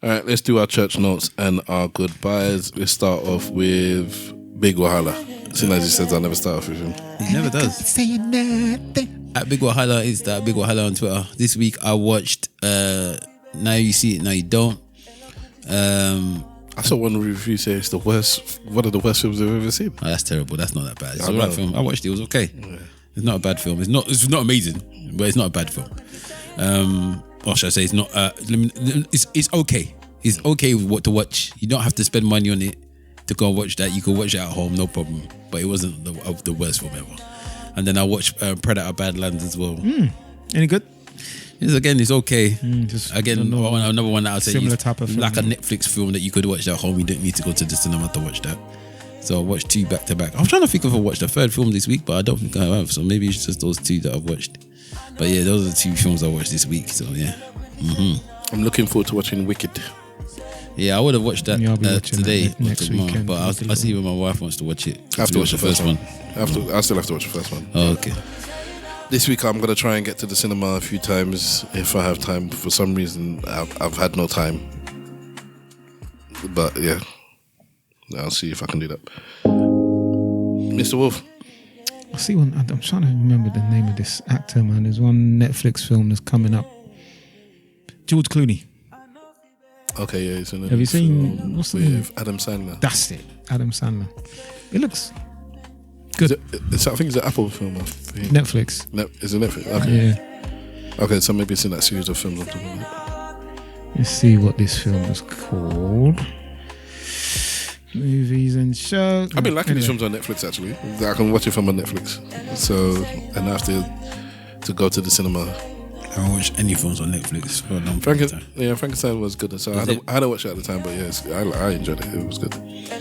All right, let's do our church notes and our goodbyes. Let's start off with Big Wahala. Soon as he says, I'll never start off with him. He never does. Saying nothing. At Big Wahala is that Big Wahala on Twitter. This week I watched Now You See It, Now You Don't. I saw one review say it's one of the worst films I've ever seen. Oh, that's terrible. That's not that bad. It's a right film. I watched it. It was okay. Yeah. It's not a bad film. It's not amazing, but it's not a bad film. Or should I say it's not? It's okay. It's okay to watch. You don't have to spend money on it to go and watch that. You can watch it at home, no problem. But it wasn't the worst film ever. And then I watched Predator: Badlands as well. Any good? It's okay. Another one that I'll say similar type of film, like a Netflix film that you could watch at home. You don't need to go to the cinema to watch that. So I watched 2 back to back. I'm trying to think if I watched a third film this week, but I don't think I have. So maybe it's just those 2 that I've watched. But yeah, those are the 2 films I watched this week. So yeah, I'm looking forward to watching Wicked. Yeah, I would have watched that today, next weekend. but I'll see when my wife wants to watch it. I have to watch the first one. I still have to watch the first one. Oh, okay. This week I'm gonna try and get to the cinema a few times if I have time. For some reason, I've had no time. But yeah, I'll see if I can do that. Mr. Wolf. I see one. I'm trying to remember the name of this actor, man. There's one Netflix film that's coming up. George Clooney. Okay, yeah, it's in. Have you seen what's the name? With Adam Sandler? That's it, Adam Sandler. It looks good. I think it's an Apple film. I think. Netflix. Is it Netflix? Okay. Yeah. Okay, so maybe it's in that series of films I'm talking about. Let's see what this film is called. Movies and shows. I've been liking these films on Netflix actually. I can watch a film on Netflix. So, and I have to go to the cinema. I don't watch any films on Netflix for a long time. Frankenstein was good. So I hadn't watched it at the time, but yes, I enjoyed it. It was good.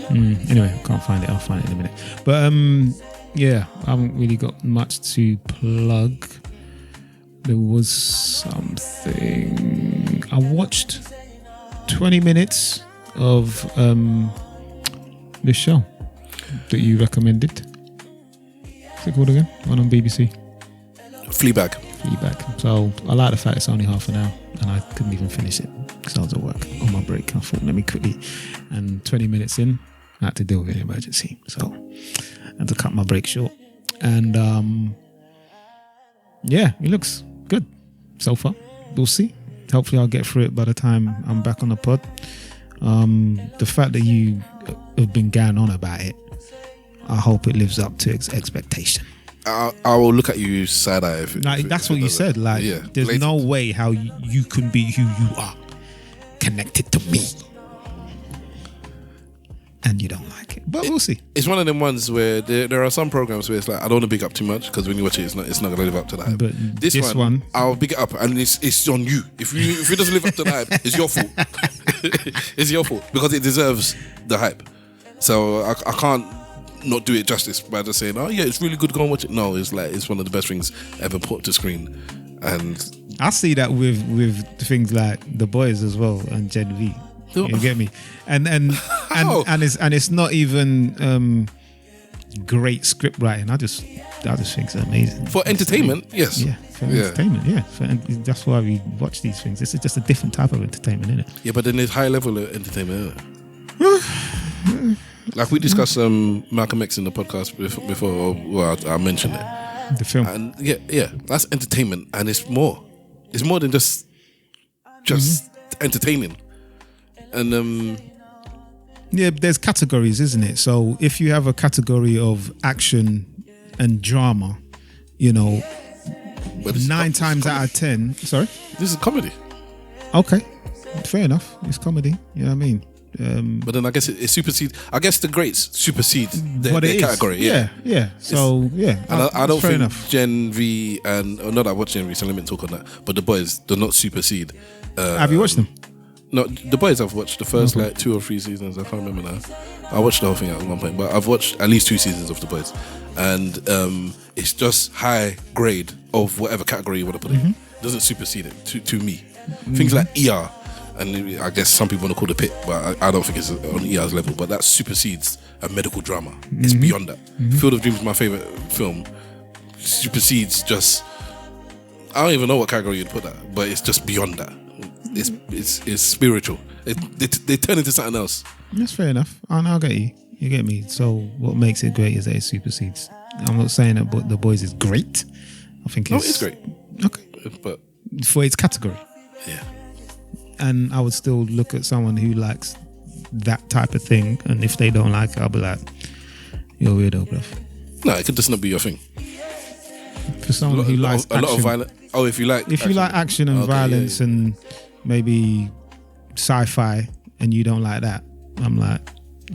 Anyway, I can't find it. I'll find it in a minute. But yeah, I haven't really got much to plug. There was something I watched. 20 minutes of this show that you recommended. What's it called again? One on BBC. Fleabag. So I like the fact it's only half an hour and I couldn't even finish it because I was at work on my break. I thought, let me quickly. And 20 minutes in, I had to deal with an emergency. So I had to cut my break short. And yeah, it looks good so far. We'll see. Hopefully I'll get through it by the time I'm back on the pod. The fact that you have been going on about it, I hope it lives up to expectation. I will look at you side eye. That's what you said. Like, there's no way how you can be who you are connected to me, and you don't like it. But we'll see. It's one of them ones where there are some programs where it's like I don't want to big up too much because when you watch it, it's not going to live up to the hype. But this one, I'll big it up, and it's on you. If it doesn't live up to the hype, it's your fault. It's your fault because it deserves the hype. So I can't not do it justice by just saying, oh yeah, it's really good, go and watch it. No, it's like it's one of the best things ever put to screen. And I see that with things like The Boys as well and Gen V. You get me? And it's not even great script writing. I just think it's amazing. For entertainment, yes. Yeah, for entertainment, yeah. That's why we watch these things. It's just a different type of entertainment, isn't it? Yeah, but then there's high level of entertainment, isn't it? Like we discussed Malcolm X in the podcast before. Well, I mentioned it. The film. And yeah, that's entertainment, and it's more. It's more than just entertaining. And yeah, there's categories, isn't it? So if you have a category of action and drama, you know, 9 times out of 10. Sorry, this is comedy. Okay, fair enough. It's comedy. You know what I mean? But then I guess it supersedes. I guess the greats supersede their category. Yeah. So yeah, and I don't think enough. Gen V and not that I watch Gen V, so let me talk on that. But The Boys do not supersede. Have you watched them? No, The Boys I've watched the first like 2 or 3 seasons. I can't remember now. I watched the whole thing at one point, but I've watched at least 2 seasons of The Boys, and it's just high grade of whatever category you want to put it in. It doesn't supersede it to me. Things like ER. And I guess some people want to call it Pit, but I don't think it's on ER's level. But that supersedes a medical drama. It's beyond that. Field of Dreams is my favorite film. Supersedes just. I don't even know what category you'd put that, but it's just beyond that. It's spiritual. They turn into something else. That's fair enough. I'll get you. You get me. So what makes it great is that it supersedes. I'm not saying that The Boys is great. I think it's great. Okay, but for its category. Yeah. And I would still look at someone who likes that type of thing, and if they don't like it, I'll be like, you're a weirdo, bruv. No, it could just not be your thing. For someone who likes a lot of violence. Oh, if you like action and violence and maybe sci-fi, and you don't like that, I'm like,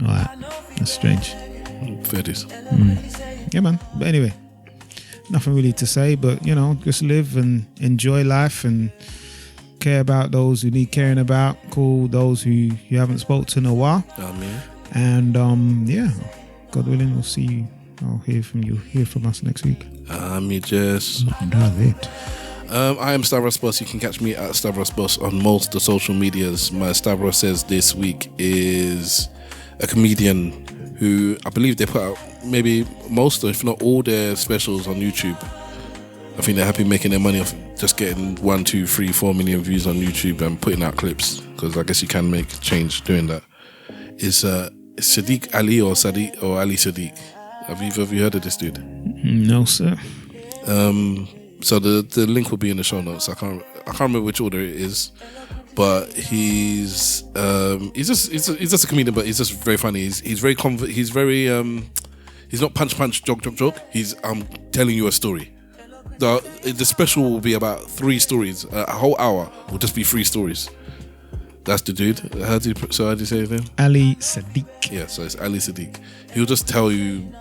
all right, that's strange. Fair dues. Yeah, man. But anyway, nothing really to say, but you know, just live and enjoy life and care about those who need caring about. Call those who you haven't spoke to in a while. Amen. And yeah, God willing, we'll see you. I'll hear from us next week. You just. That's it. I am Stavros Boss. You can catch me at Stavros Boss on most of the social medias. My Stavros Says this week is a comedian who I believe they put out maybe most, if not all, their specials on YouTube. I think they're happy making their money off just getting 1, 2, 3, 4 million views on YouTube and putting out clips, because I guess you can make change doing that. Is Sadiq Ali or Ali Sadiq? Have you heard of this dude? No, sir. So the link will be in the show notes. I can't remember which order it is, but he's just a comedian, but he's just very funny. He's very he's not punch joke. He's telling you a story. The special will be about 3 stories. A whole hour will just be 3 stories. That's the dude. How do you say his name? Ali Sadiq. Yeah, so it's Ali Sadiq. He'll just tell you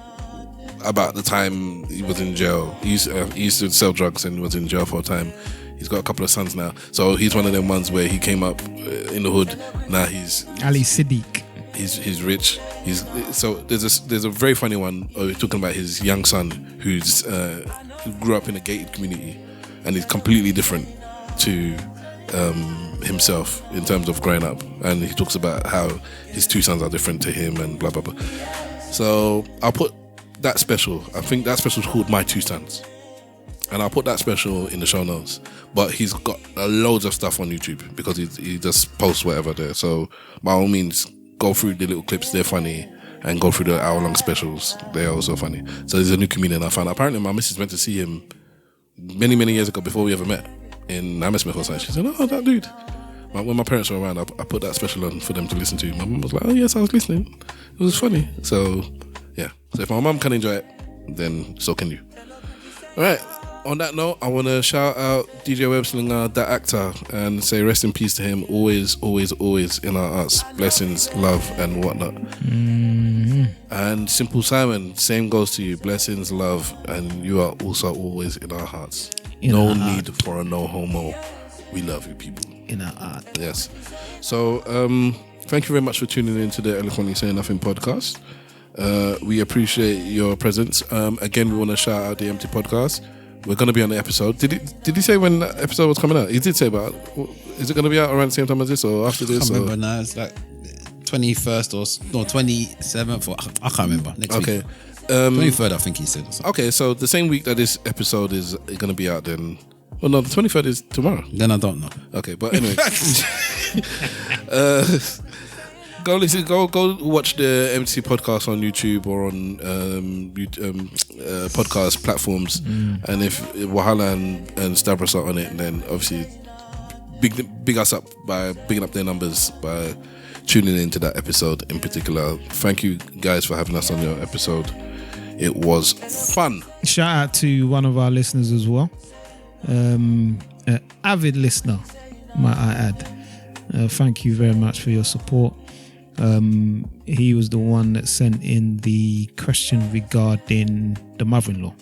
about the time he was in jail. He used to sell drugs and was in jail for a time. He's got a couple of sons now. So he's one of them ones where he came up in the hood. Now he's Ali Sadiq. He's rich. There's a very funny one talking about his young son who grew up in a gated community and is completely different to himself in terms of growing up, and he talks about how his 2 sons are different to him and blah blah blah. So I'll put that special. I think that special is called My 2 Sons, and I'll put that special in the show notes. But he's got loads of stuff on YouTube because he just posts whatever there. So by all means, go through the little clips. They're funny. And go through the hour-long specials. They're also funny. So there's a new comedian I found. Apparently my missus went to see him many, many years ago before we ever met in Hammersmith or something. She said, oh, that dude. When my parents were around, I put that special on for them to listen to. My mum was like, oh yes, I was listening. It was funny. So yeah. So if my mum can enjoy it, then so can you. All right. On that note, I want to shout out DJ Webslinger, that actor, and say rest in peace to him. Always, always, always in our hearts. Blessings, love, and whatnot. Mm-hmm. And Simple Simon, same goes to you. Blessings, love, and you are also always in our hearts. No need for a no homo. We love you, people. In our heart. Yes. So, thank you very much for tuning in to the Eloquently Saying Nothing podcast. We appreciate your presence. Again, we want to shout out the Empty Podcast. We're going to be on the episode. Did he say when the episode was coming out? He did say about. Is it going to be out around the same time as this or after this? I can't remember now. It's like 21st or 27th. Or, I can't remember. Next week. 23rd, I think he said. Okay, so the same week that this episode is going to be out, then. Well, no, the 23rd is tomorrow. Then I don't know. Okay, but anyway. Go listen. Go watch the MTC podcast on YouTube or on podcast platforms. And if Wahala and Stavros are on it, then obviously big us up by bigging up their numbers by tuning into that episode in particular. Thank you guys for having us on your episode. It was fun. Shout out to one of our listeners as well, an avid listener, might I add. Thank you very much for your support. He was the one that sent in the question regarding the mother-in-law.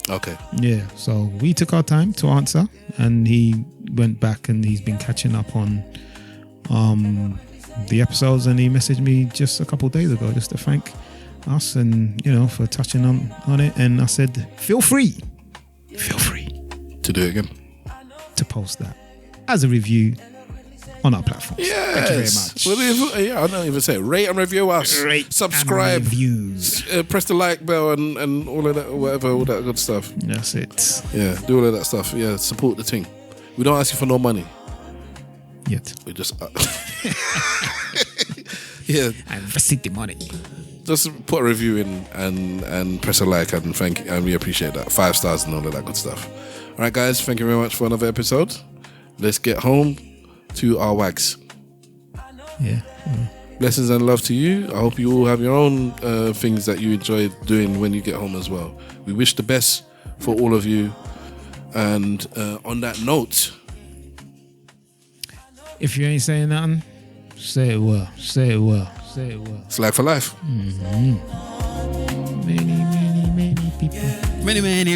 Okay. Yeah, so we took our time to answer, and he went back and he's been catching up on the episodes, and he messaged me just a couple of days ago just to thank us and, for touching on it. And I said, feel free to do it again, to post that as a review on our platforms. Yes. Thank you very much. Well, I don't even say it. Rate and review us. Subscribe. And reviews. Press the like bell and all of that, whatever, all that good stuff. That's it. Yeah, do all of that stuff. Yeah, support the thing. We don't ask you for no money. Yet. We just... yeah. And receive the money. Just put a review in and press a like and thank you, and we appreciate that. 5 stars and all of that good stuff. All right, guys, thank you very much for another episode. Let's get home to our wags. Yeah. Blessings and love to you. I hope you all have your own things that you enjoy doing when you get home as well. We wish the best for all of you. And on that note, if you ain't saying nothing, say it well. Say it well. Say it well. Slag for life. Mm-hmm. Many people.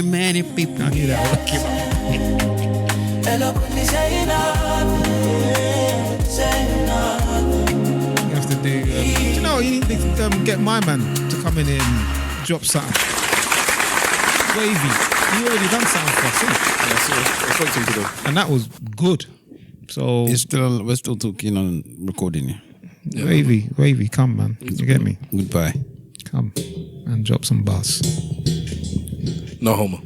Many people. I knew that would keep up. Eloquently saying nothing. You have to do. You need to get my man to come in and drop something. Wavy. You already done something for us, innit? Yeah, and that was good. So we're still talking on recording. Yeah. Wavy, come man. You get me? Goodbye. Come and drop some bars. No homo.